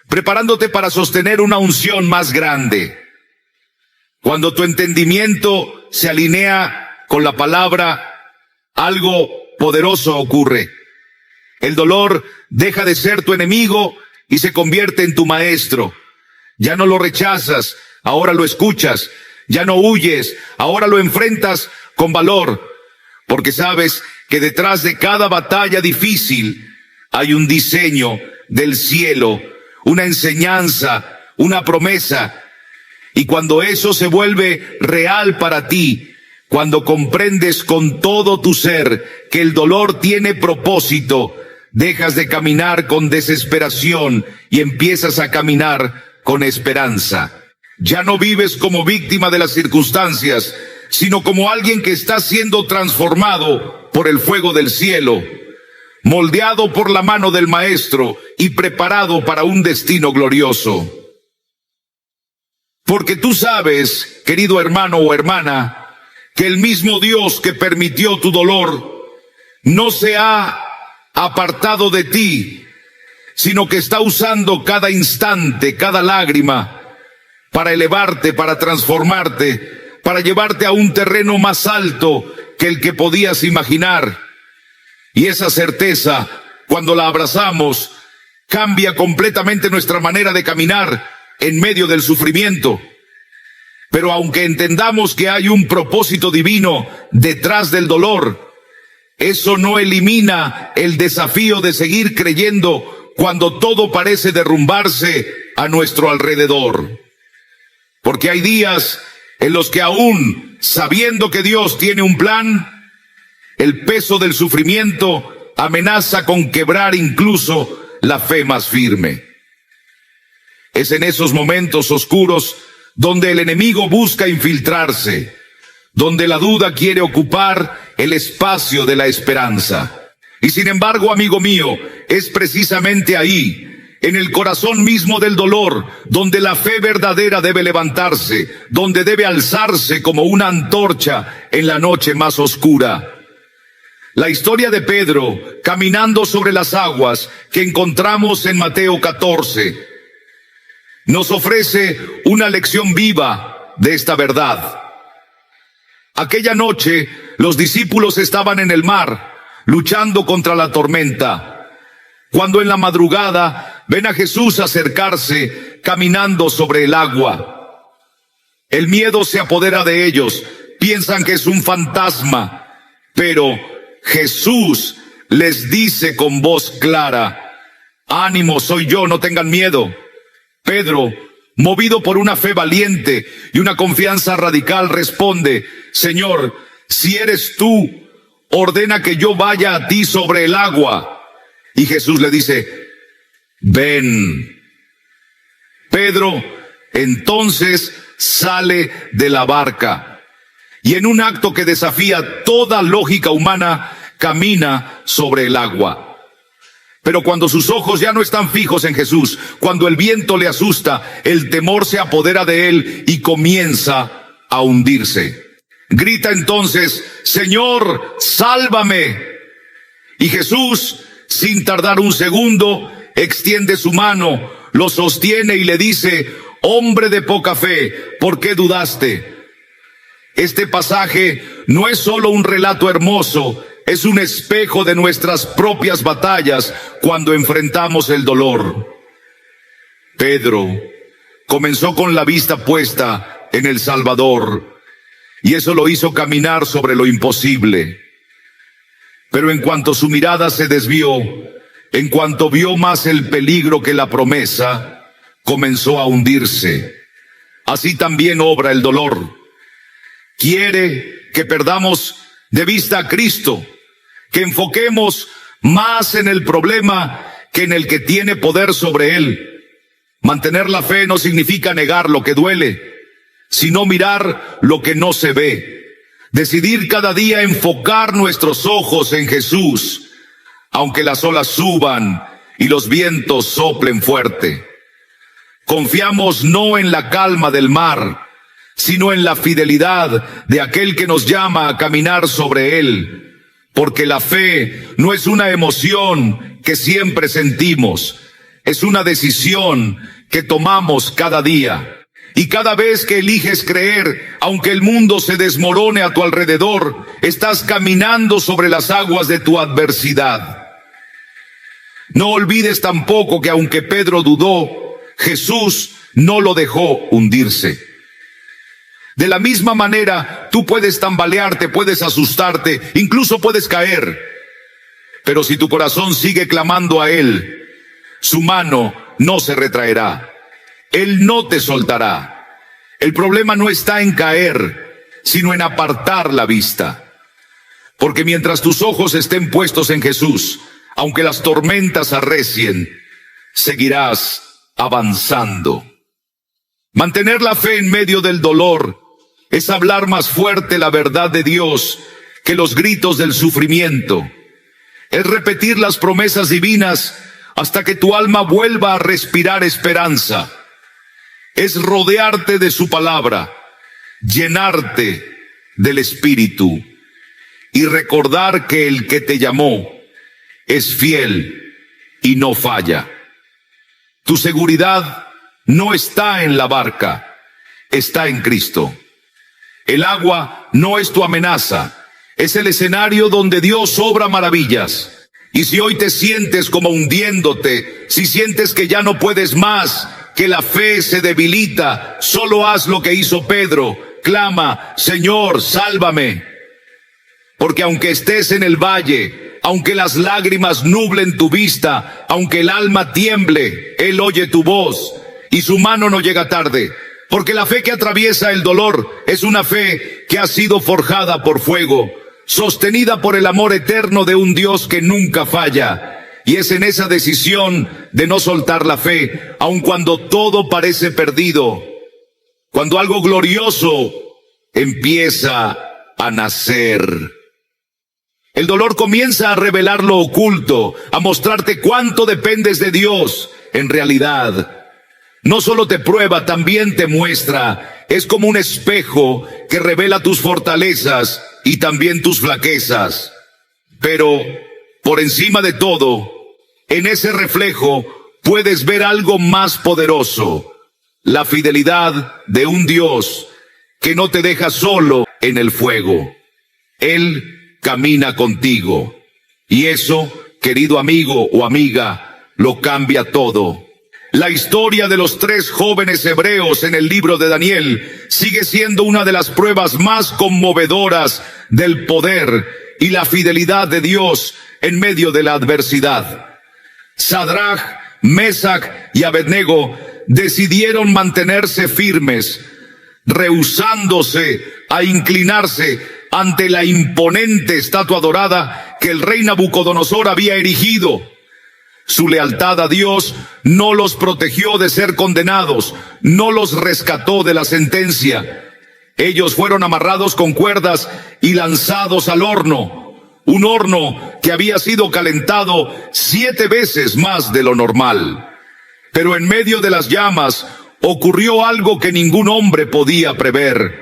preparándote para sostener una unción más grande. Cuando tu entendimiento se alinea con la palabra, algo poderoso ocurre. El dolor deja de ser tu enemigo y se convierte en tu maestro. Ya no lo rechazas, ahora lo escuchas. Ya no huyes, ahora lo enfrentas con valor. Porque sabes que detrás de cada batalla difícil hay un diseño del cielo, una enseñanza, una promesa. Y cuando eso se vuelve real para ti, cuando comprendes con todo tu ser que el dolor tiene propósito, dejas de caminar con desesperación y empiezas a caminar con esperanza. Ya no vives como víctima de las circunstancias, sino como alguien que está siendo transformado por el fuego del cielo, moldeado por la mano del Maestro y preparado para un destino glorioso. Porque tú sabes, querido hermano o hermana, que el mismo Dios que permitió tu dolor no se ha apartado de ti, sino que está usando cada instante, cada lágrima, para elevarte, para transformarte, para llevarte a un terreno más alto que el que podías imaginar. Y esa certeza, cuando la abrazamos, cambia completamente nuestra manera de caminar en medio del sufrimiento. Pero aunque entendamos que hay un propósito divino detrás del dolor, eso no elimina el desafío de seguir creyendo cuando todo parece derrumbarse a nuestro alrededor. Porque hay días en los que aún sabiendo que Dios tiene un plan, el peso del sufrimiento amenaza con quebrar incluso la fe más firme. Es en esos momentos oscuros donde el enemigo busca infiltrarse, donde la duda quiere ocupar el espacio de la esperanza. Y sin embargo, amigo mío, es precisamente ahí, en el corazón mismo del dolor, donde la fe verdadera debe levantarse, donde debe alzarse como una antorcha en la noche más oscura. La historia de Pedro, caminando sobre las aguas, que encontramos en Mateo 14, nos ofrece una lección viva de esta verdad. Aquella noche, los discípulos estaban en el mar, luchando contra la tormenta, cuando en la madrugada ven a Jesús acercarse, caminando sobre el agua. El miedo se apodera de ellos, piensan que es un fantasma, pero Jesús les dice con voz clara: ánimo, soy yo, no tengan miedo. Pedro, movido por una fe valiente y una confianza radical, responde: Señor, si eres tú, ordena que yo vaya a ti sobre el agua. Y Jesús le dice: ven. Pedro entonces sale de la barca y en un acto que desafía toda lógica humana, camina sobre el agua. Pero cuando sus ojos ya no están fijos en Jesús, cuando el viento le asusta, el temor se apodera de él y comienza a hundirse. Grita entonces: Señor, sálvame. Y Jesús, sin tardar un segundo, extiende su mano, lo sostiene y le dice: hombre de poca fe, ¿por qué dudaste? Este pasaje no es solo un relato hermoso, es un espejo de nuestras propias batallas cuando enfrentamos el dolor. Pedro comenzó con la vista puesta en el Salvador, y eso lo hizo caminar sobre lo imposible. Pero en cuanto su mirada se desvió, en cuanto vio más el peligro que la promesa, comenzó a hundirse. Así también obra el dolor. Quiere que perdamos de vista a Cristo, que enfoquemos más en el problema que en el que tiene poder sobre él. Mantener la fe no significa negar lo que duele, sino mirar lo que no se ve. Decidir cada día enfocar nuestros ojos en Jesús, aunque las olas suban y los vientos soplen fuerte. Confiamos no en la calma del mar, sino en la fidelidad de aquel que nos llama a caminar sobre él. Porque la fe no es una emoción que siempre sentimos, es una decisión que tomamos cada día. Y cada vez que eliges creer, aunque el mundo se desmorone a tu alrededor, estás caminando sobre las aguas de tu adversidad. No olvides tampoco que aunque Pedro dudó, Jesús no lo dejó hundirse. De la misma manera, tú puedes tambalearte, puedes asustarte, incluso puedes caer. Pero si tu corazón sigue clamando a Él, su mano no se retraerá. Él no te soltará. El problema no está en caer, sino en apartar la vista. Porque mientras tus ojos estén puestos en Jesús, aunque las tormentas arrecien, seguirás avanzando. Mantener la fe en medio del dolor es hablar más fuerte la verdad de Dios que los gritos del sufrimiento. Es repetir las promesas divinas hasta que tu alma vuelva a respirar esperanza. Es rodearte de su palabra, llenarte del Espíritu y recordar que el que te llamó es fiel y no falla. Tu seguridad no está en la barca, está en Cristo. El agua no es tu amenaza, es el escenario donde Dios obra maravillas. Y si hoy te sientes como hundiéndote, si sientes que ya no puedes más, que la fe se debilita, solo haz lo que hizo Pedro. Clama: Señor, sálvame. Porque aunque estés en el valle, aunque las lágrimas nublen tu vista, aunque el alma tiemble, Él oye tu voz y su mano no llega tarde. Porque la fe que atraviesa el dolor es una fe que ha sido forjada por fuego, sostenida por el amor eterno de un Dios que nunca falla. Y es en esa decisión de no soltar la fe, aun cuando todo parece perdido, cuando algo glorioso empieza a nacer. El dolor comienza a revelar lo oculto, a mostrarte cuánto dependes de Dios. En realidad, no solo te prueba, también te muestra. Es como un espejo que revela tus fortalezas y también tus flaquezas. Pero, por encima de todo, en ese reflejo puedes ver algo más poderoso: la fidelidad de un Dios que no te deja solo en el fuego. Él camina contigo. Y eso, querido amigo o amiga, lo cambia todo. La historia de los 3 jóvenes hebreos en el libro de Daniel sigue siendo una de las pruebas más conmovedoras del poder y la fidelidad de Dios en medio de la adversidad. Sadrach, Mesach y Abednego decidieron mantenerse firmes, rehusándose a inclinarse ante la imponente estatua dorada que el rey Nabucodonosor había erigido. Su lealtad a Dios no los protegió de ser condenados, no los rescató de la sentencia. Ellos fueron amarrados con cuerdas y lanzados al horno, un horno que había sido calentado 7 veces más de lo normal. Pero en medio de las llamas ocurrió algo que ningún hombre podía prever.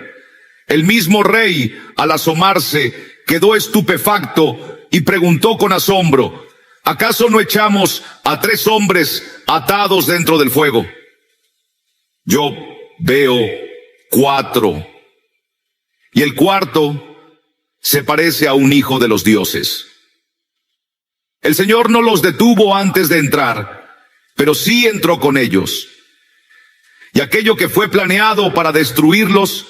El mismo rey, al asomarse, quedó estupefacto y preguntó con asombro: ¿acaso no echamos a 3 hombres atados dentro del fuego? Yo veo 4. Y el cuarto se parece a un hijo de los dioses. El Señor no los detuvo antes de entrar, pero sí entró con ellos. Y aquello que fue planeado para destruirlos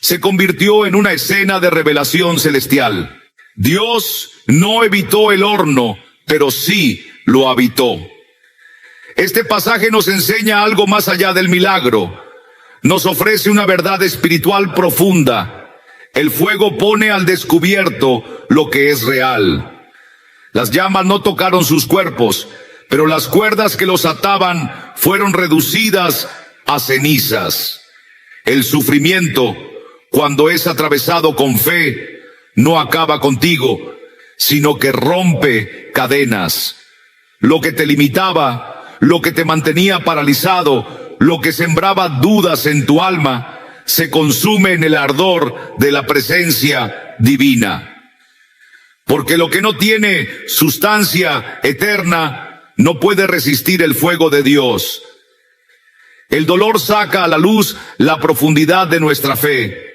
se convirtió en una escena de revelación celestial. Dios no evitó el horno, pero sí lo habitó. Este pasaje nos enseña algo más allá del milagro. Nos ofrece una verdad espiritual profunda. El fuego pone al descubierto lo que es real. Las llamas no tocaron sus cuerpos, pero las cuerdas que los ataban fueron reducidas a cenizas. El sufrimiento, cuando es atravesado con fe, no acaba contigo, sino que rompe cadenas. Lo que te limitaba, lo que te mantenía paralizado, lo que sembraba dudas en tu alma, se consume en el ardor de la presencia divina. Porque lo que no tiene sustancia eterna no puede resistir el fuego de Dios. El dolor saca a la luz la profundidad de nuestra fe.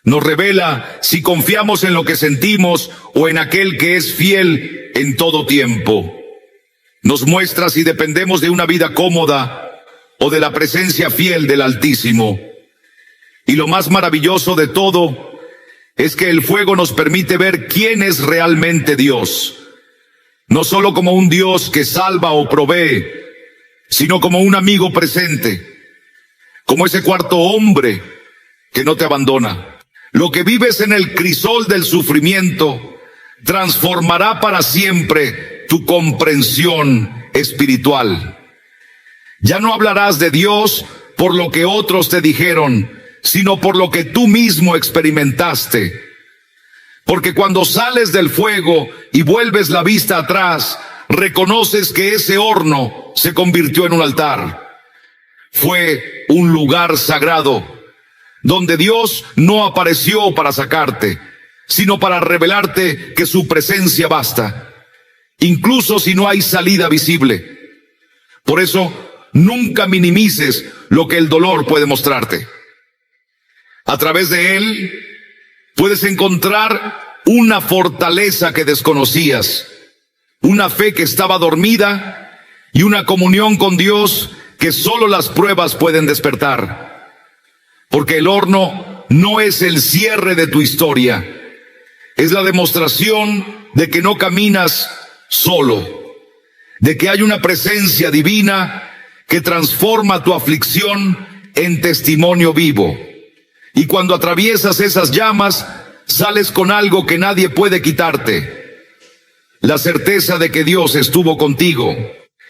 Nos revela si confiamos en lo que sentimos o en aquel que es fiel en todo tiempo. Nos muestra si dependemos de una vida cómoda o de la presencia fiel del Altísimo. Y lo más maravilloso de todo es que el fuego nos permite ver quién es realmente Dios. No solo como un Dios que salva o provee, sino como un amigo presente, como ese cuarto hombre que no te abandona. Lo que vives en el crisol del sufrimiento transformará para siempre tu comprensión espiritual. Ya no hablarás de Dios por lo que otros te dijeron, sino por lo que tú mismo experimentaste. Porque cuando sales del fuego y vuelves la vista atrás, reconoces que ese horno se convirtió en un altar. Fue un lugar sagrado, donde Dios no apareció para sacarte, sino para revelarte que su presencia basta, incluso si no hay salida visible. Por eso, nunca minimices lo que el dolor puede mostrarte. A través de él, puedes encontrar una fortaleza que desconocías. una fe que estaba dormida y una comunión con Dios que solo las pruebas pueden despertar. Porque el horno no es el cierre de tu historia, es la demostración de que no caminas solo, de que hay una presencia divina que transforma tu aflicción en testimonio vivo. Y cuando atraviesas esas llamas, sales con algo que nadie puede quitarte: la certeza de que Dios estuvo contigo.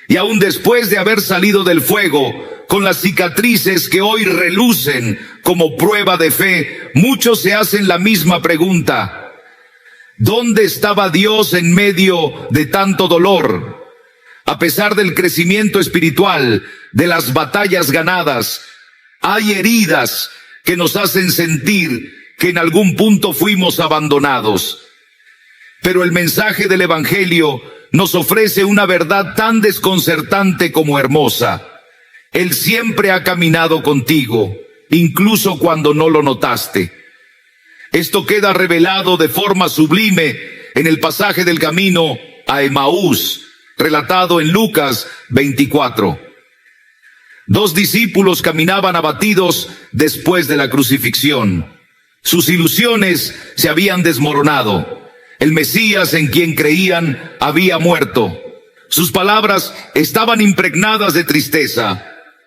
Y aún después de haber salido del fuego, con las cicatrices que hoy relucen como prueba de fe, muchos se hacen la misma pregunta: ¿dónde estaba Dios en medio de tanto dolor? A pesar del crecimiento espiritual, de las batallas ganadas, hay heridas que nos hacen sentir que en algún punto fuimos abandonados. Pero el mensaje del Evangelio nos ofrece una verdad tan desconcertante como hermosa. Él siempre ha caminado contigo, incluso cuando no lo notaste. Esto queda revelado de forma sublime en el pasaje del camino a Emaús, relatado en Lucas 24. 2 discípulos caminaban abatidos después de la crucifixión. Sus ilusiones se habían desmoronado. El Mesías en quien creían había muerto. Sus palabras estaban impregnadas de tristeza,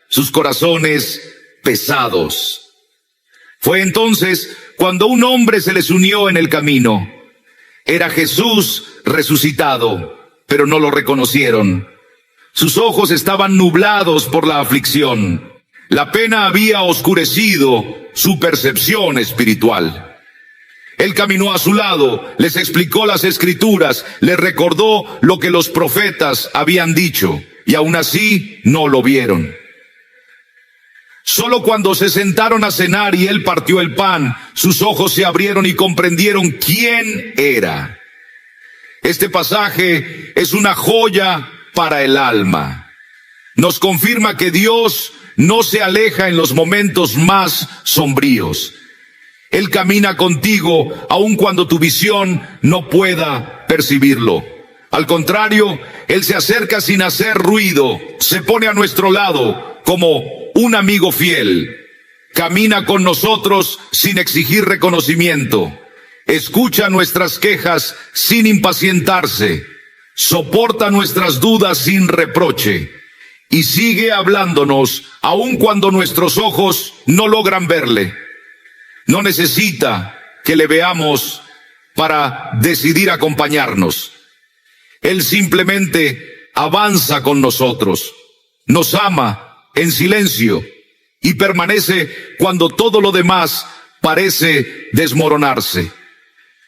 sus corazones pesados. Fue entonces cuando un hombre se les unió en el camino. Era Jesús resucitado, pero no lo reconocieron. Sus ojos estaban nublados por la aflicción. La pena había oscurecido su percepción espiritual. Él caminó a su lado, les explicó las Escrituras, les recordó lo que los profetas habían dicho, y aún así no lo vieron. Solo cuando se sentaron a cenar y él partió el pan, sus ojos se abrieron y comprendieron quién era. Este pasaje es una joya para el alma. Nos confirma que Dios no se aleja en los momentos más sombríos. Él camina contigo aun cuando tu visión no pueda percibirlo. Al contrario, Él se acerca sin hacer ruido, se pone a nuestro lado como un amigo fiel. Camina con nosotros sin exigir reconocimiento. Escucha nuestras quejas sin impacientarse. Soporta nuestras dudas sin reproche. Y sigue hablándonos aun cuando nuestros ojos no logran verle. No necesita que le veamos para decidir acompañarnos. Él simplemente avanza con nosotros. Nos ama en silencio y permanece cuando todo lo demás parece desmoronarse.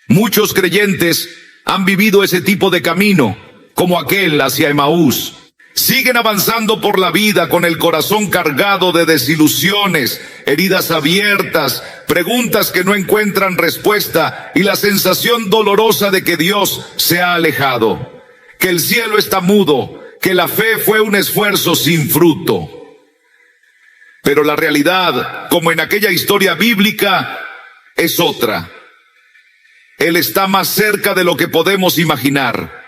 Muchos creyentes han vivido ese tipo de camino, como aquel hacia Emaús. Siguen avanzando por la vida con el corazón cargado de desilusiones, heridas abiertas, preguntas que no encuentran respuesta y la sensación dolorosa de que Dios se ha alejado, que el cielo está mudo, que la fe fue un esfuerzo sin fruto. Pero la realidad, como en aquella historia bíblica, es otra. Él está más cerca de lo que podemos imaginar.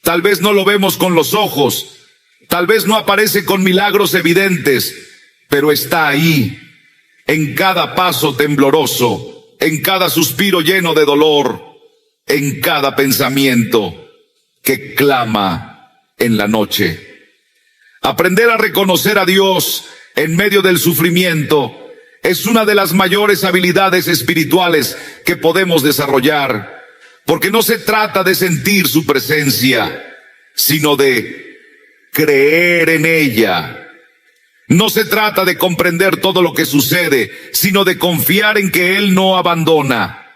Tal vez no lo vemos con los ojos, tal vez no aparece con milagros evidentes, pero está ahí, en cada paso tembloroso, en cada suspiro lleno de dolor, en cada pensamiento que clama en la noche. Aprender a reconocer a Dios en medio del sufrimiento es una de las mayores habilidades espirituales que podemos desarrollar. Porque no se trata de sentir su presencia, sino de creer en ella. No se trata de comprender todo lo que sucede, sino de confiar en que Él no abandona.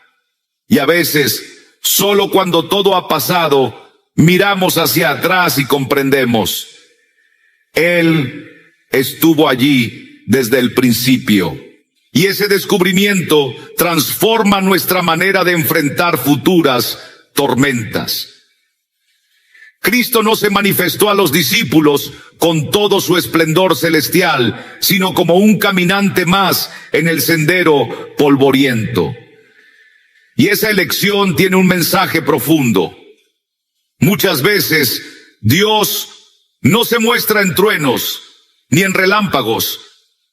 Y a veces, solo cuando todo ha pasado, miramos hacia atrás y comprendemos. Él estuvo allí desde el principio. Y ese descubrimiento transforma nuestra manera de enfrentar futuras tormentas. Cristo no se manifestó a los discípulos con todo su esplendor celestial, sino como un caminante más en el sendero polvoriento. Y esa elección tiene un mensaje profundo. Muchas veces Dios no se muestra en truenos ni en relámpagos,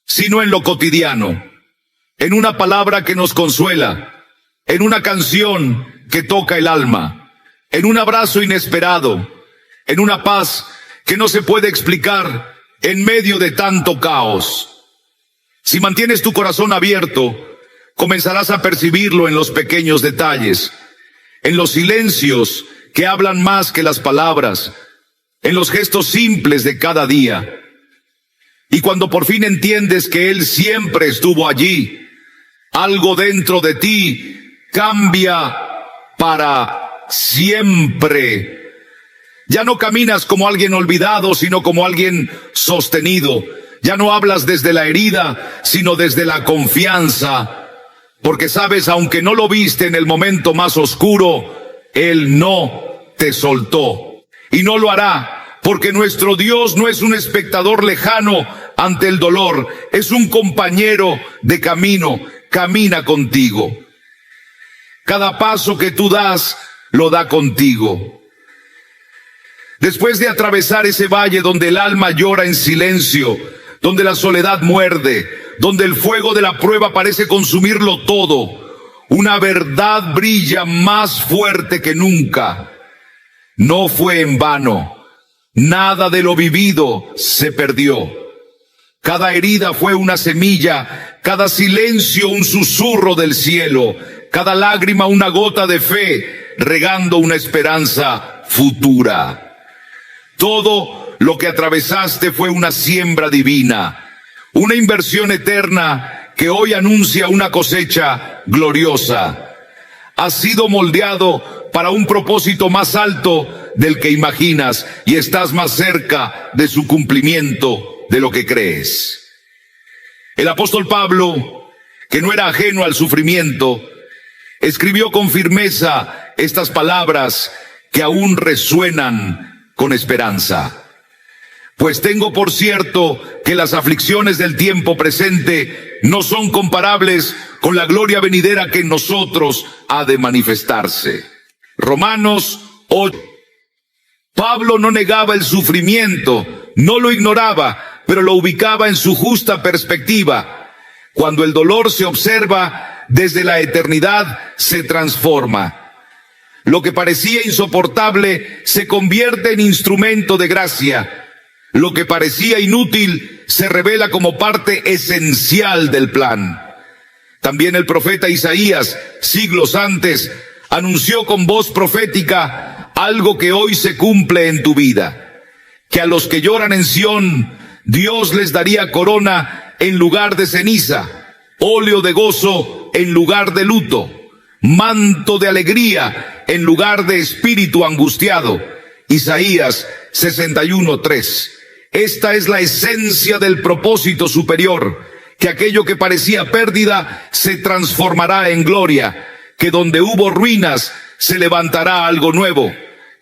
sino en lo cotidiano, en una palabra que nos consuela, en una canción que toca el alma, en un abrazo inesperado, en una paz que no se puede explicar en medio de tanto caos. Si mantienes tu corazón abierto, comenzarás a percibirlo en los pequeños detalles, en los silencios que hablan más que las palabras, en los gestos simples de cada día. Y cuando por fin entiendes que Él siempre estuvo allí, algo dentro de ti cambia para siempre. Ya no caminas como alguien olvidado, sino como alguien sostenido. Ya no hablas desde la herida, sino desde la confianza. Porque sabes, aunque no lo viste en el momento más oscuro, Él no te soltó. Y no lo hará, porque nuestro Dios no es un espectador lejano ante el dolor, es un compañero de camino, camina contigo. Cada paso que tú das, lo da contigo. Después de atravesar ese valle donde el alma llora en silencio, donde la soledad muerde, donde el fuego de la prueba parece consumirlo todo, una verdad brilla más fuerte que nunca. No fue en vano. Nada de lo vivido se perdió. Cada herida fue una semilla, cada silencio un susurro del cielo, cada lágrima una gota de fe, regando una esperanza futura. Todo lo que atravesaste fue una siembra divina, una inversión eterna que hoy anuncia una cosecha gloriosa. Has sido moldeado para un propósito más alto del que imaginas y estás más cerca de su cumplimiento de lo que crees. El apóstol Pablo, que no era ajeno al sufrimiento, escribió con firmeza estas palabras que aún resuenan con esperanza. Pues tengo por cierto que las aflicciones del tiempo presente no son comparables con la gloria venidera que en nosotros ha de manifestarse. Romanos 8. Pablo no negaba el sufrimiento, no lo ignoraba, pero lo ubicaba en su justa perspectiva. Cuando el dolor se observa desde la eternidad, se transforma. Lo que parecía insoportable se convierte en instrumento de gracia. Lo que parecía inútil se revela como parte esencial del plan. También el profeta Isaías, siglos antes, anunció con voz profética algo que hoy se cumple en tu vida, que a los que lloran en Sión, Dios les daría corona en lugar de ceniza, óleo de gozo en lugar de luto, manto de alegría en lugar de espíritu angustiado. Isaías 61:3. Esta es la esencia del propósito superior, que aquello que parecía pérdida se transformará en gloria, que donde hubo ruinas se levantará algo nuevo,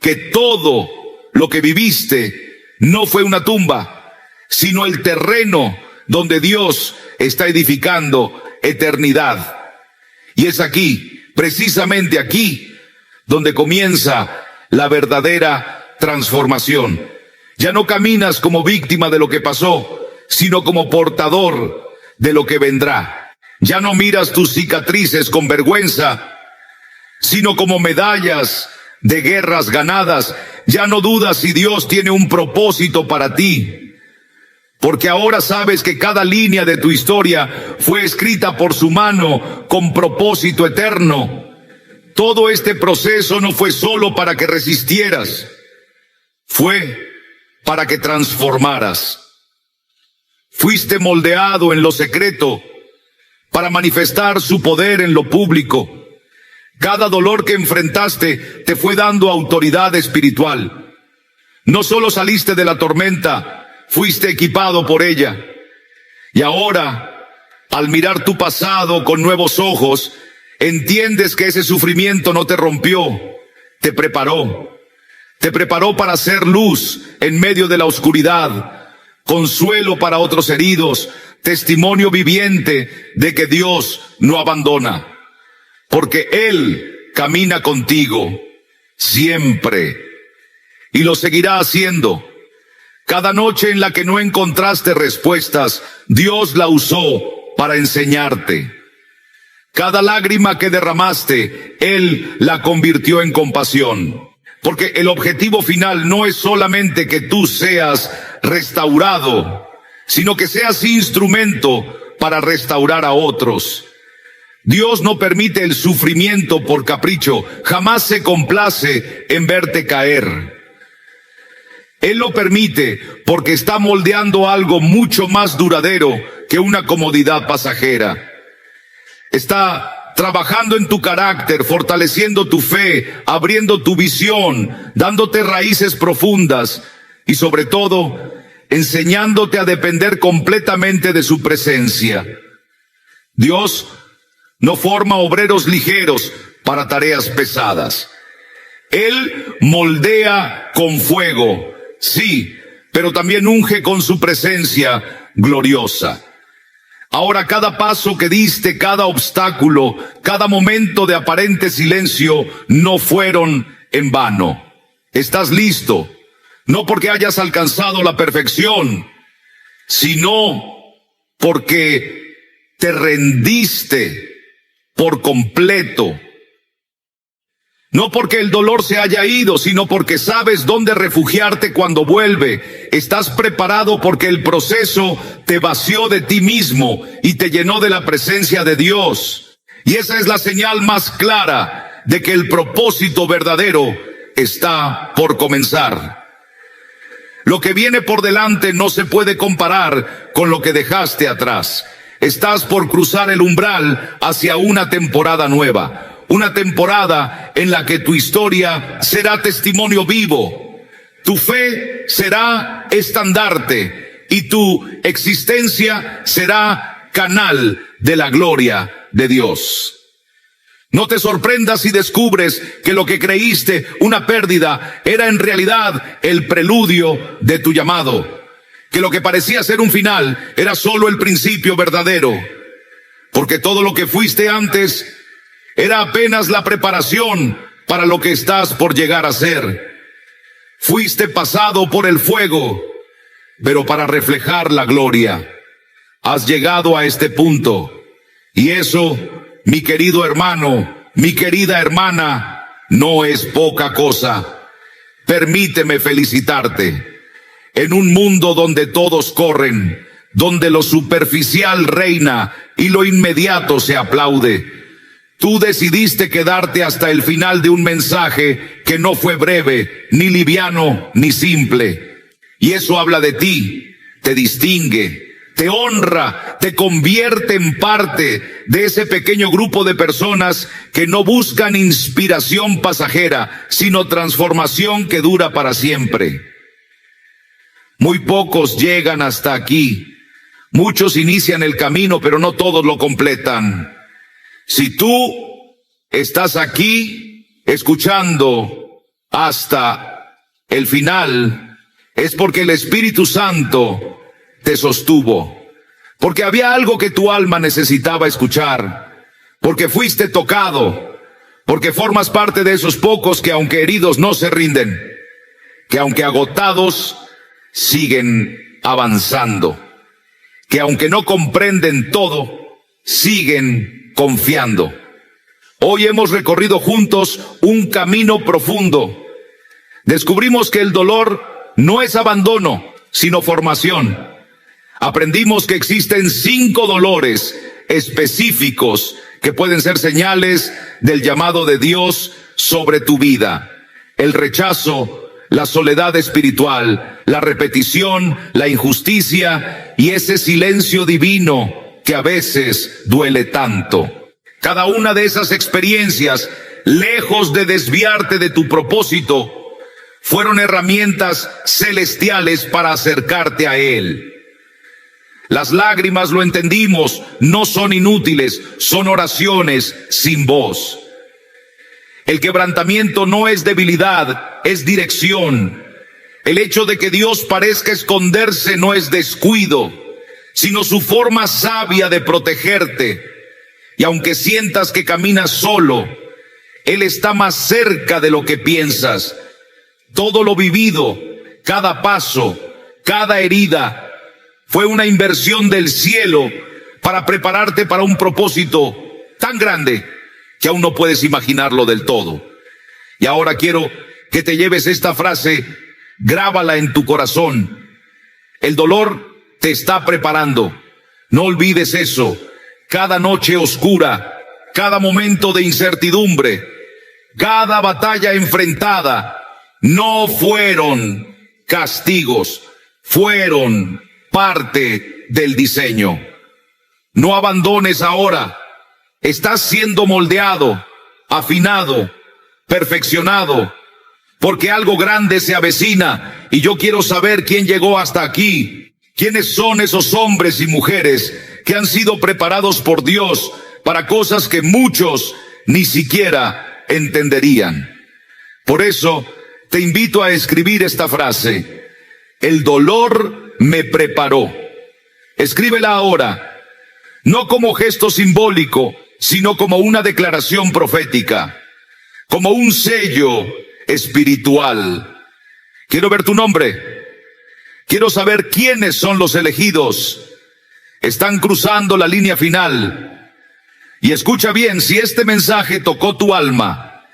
que todo lo que viviste no fue una tumba, sino el terreno donde Dios está edificando eternidad. Y es aquí, precisamente aquí, donde comienza la verdadera transformación. Ya no caminas como víctima de lo que pasó, sino como portador de lo que vendrá. Ya no miras tus cicatrices con vergüenza, sino como medallas de guerras ganadas. Ya no dudas si Dios tiene un propósito para ti, porque ahora sabes que cada línea de tu historia fue escrita por su mano con propósito eterno. Todo este proceso no fue solo para que resistieras, fue para que transformaras. Fuiste moldeado en lo secreto para manifestar su poder en lo público. Cada dolor que enfrentaste te fue dando autoridad espiritual. No solo saliste de la tormenta, fuiste equipado por ella. Y ahora, al mirar tu pasado con nuevos ojos, entiendes que ese sufrimiento no te rompió, te preparó. Te preparó para ser luz en medio de la oscuridad, consuelo para otros heridos, testimonio viviente de que Dios no abandona, porque Él camina contigo siempre. y lo seguirá haciendo. Cada noche en la que no encontraste respuestas, Dios la usó para enseñarte. Cada lágrima que derramaste, Él la convirtió en compasión. Porque el objetivo final no es solamente que tú seas restaurado, sino que seas instrumento para restaurar a otros. Dios no permite el sufrimiento por capricho, jamás se complace en verte caer. Él lo permite porque está moldeando algo mucho más duradero que una comodidad pasajera. Está trabajando en tu carácter, fortaleciendo tu fe, abriendo tu visión, dándote raíces profundas y sobre todo, enseñándote a depender completamente de su presencia. Dios no forma obreros ligeros para tareas pesadas. Él moldea con fuego, sí, pero también unge con su presencia gloriosa. Ahora cada paso que diste, cada obstáculo, cada momento de aparente silencio no fueron en vano. Estás listo, no porque hayas alcanzado la perfección, sino porque te rendiste por completo. No porque el dolor se haya ido, sino porque sabes dónde refugiarte cuando vuelve. Estás preparado porque el proceso te vació de ti mismo y te llenó de la presencia de Dios. Y esa es la señal más clara de que el propósito verdadero está por comenzar. Lo que viene por delante no se puede comparar con lo que dejaste atrás. Estás por cruzar el umbral hacia una temporada nueva. Una temporada en la que tu historia será testimonio vivo. Tu fe será estandarte y tu existencia será canal de la gloria de Dios. No te sorprendas si descubres que lo que creíste una pérdida era en realidad el preludio de tu llamado. Que lo que parecía ser un final era solo el principio verdadero. Porque todo lo que fuiste antes era apenas la preparación para lo que estás por llegar a ser. Fuiste pasado por el fuego, pero para reflejar la gloria. Has llegado a este punto. Y eso, mi querido hermano, mi querida hermana, no es poca cosa. Permíteme felicitarte. En un mundo donde todos corren, donde lo superficial reina y lo inmediato se aplaude, tú decidiste quedarte hasta el final de un mensaje que no fue breve, ni liviano, ni simple. Y eso habla de ti, te distingue, te honra, te convierte en parte de ese pequeño grupo de personas que no buscan inspiración pasajera, sino transformación que dura para siempre. Muy pocos llegan hasta aquí. Muchos inician el camino, pero no todos lo completan. Si tú estás aquí escuchando hasta el final, es porque el Espíritu Santo te sostuvo, porque había algo que tu alma necesitaba escuchar, porque fuiste tocado, porque formas parte de esos pocos que aunque heridos no se rinden, que aunque agotados siguen avanzando, que aunque no comprenden todo, siguen confiando. Hoy hemos recorrido juntos un camino profundo. Descubrimos que el dolor no es abandono, sino formación. Aprendimos que existen 5 dolores específicos que pueden ser señales del llamado de Dios sobre tu vida. El rechazo, la soledad espiritual, la repetición, la injusticia y ese silencio divino que a veces duele tanto. Cada una de esas experiencias, lejos de desviarte de tu propósito, fueron herramientas celestiales para acercarte a Él. Las lágrimas, lo entendimos, no son inútiles, son oraciones sin voz. El quebrantamiento no es debilidad, es dirección. El hecho de que Dios parezca esconderse no es descuido, sino su forma sabia de protegerte. Y aunque sientas que caminas solo, Él está más cerca de lo que piensas. Todo lo vivido, cada paso, cada herida, fue una inversión del cielo para prepararte para un propósito tan grande que aún no puedes imaginarlo del todo. Y ahora quiero que te lleves esta frase, grábala en tu corazón. El dolor te está preparando. No olvides eso. Cada noche oscura, cada momento de incertidumbre, cada batalla enfrentada, no fueron castigos, fueron parte del diseño. No abandones ahora. Estás siendo moldeado, afinado, perfeccionado, porque algo grande se avecina y yo quiero saber quién llegó hasta aquí. ¿Quiénes son esos hombres y mujeres que han sido preparados por Dios para cosas que muchos ni siquiera entenderían? Por eso te invito a escribir esta frase: el dolor me preparó. Escríbela ahora, no como gesto simbólico, sino como una declaración profética, como un sello espiritual. Quiero ver tu nombre. Quiero saber quiénes son los elegidos. Están cruzando la línea final. Y escucha bien, si este mensaje tocó tu alma,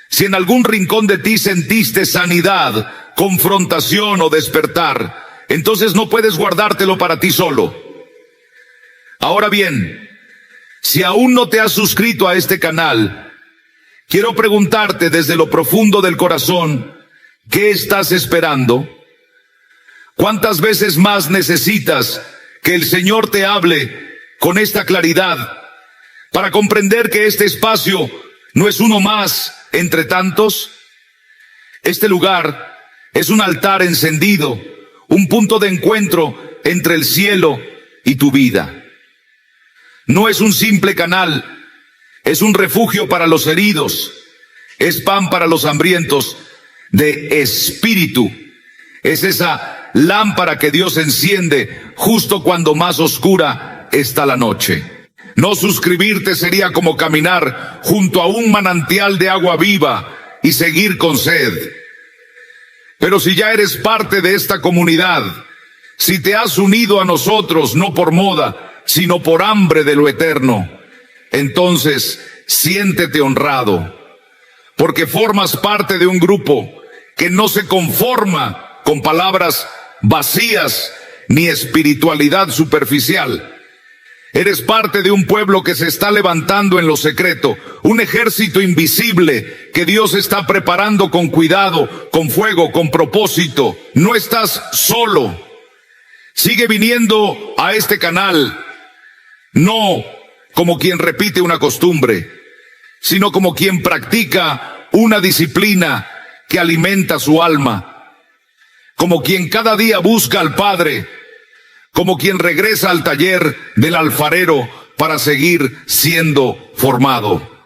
si en algún rincón de ti sentiste sanidad, confrontación o despertar, entonces no puedes guardártelo para ti solo. Ahora bien, si aún no te has suscrito a este canal, quiero preguntarte desde lo profundo del corazón, ¿qué estás esperando? ¿Cuántas veces más necesitas que el Señor te hable con esta claridad para comprender que este espacio no es uno más entre tantos? Este lugar es un altar encendido, un punto de encuentro entre el cielo y tu vida. No es un simple canal, es un refugio para los heridos, es pan para los hambrientos de espíritu. Es esa lámpara que Dios enciende justo cuando más oscura está la noche. No suscribirte sería como caminar junto a un manantial de agua viva y seguir con sed. Pero si ya eres parte de esta comunidad, si te has unido a nosotros no por moda, sino por hambre de lo eterno, entonces siéntete honrado, porque formas parte de un grupo que no se conforma con palabras vacías ni espiritualidad superficial. Eres parte de un pueblo que se está levantando en lo secreto, un ejército invisible que Dios está preparando con cuidado, con fuego, con propósito. No estás solo. Sigue viniendo a este canal, no como quien repite una costumbre, sino como quien practica una disciplina que alimenta su alma, como quien cada día busca al Padre, como quien regresa al taller del alfarero para seguir siendo formado.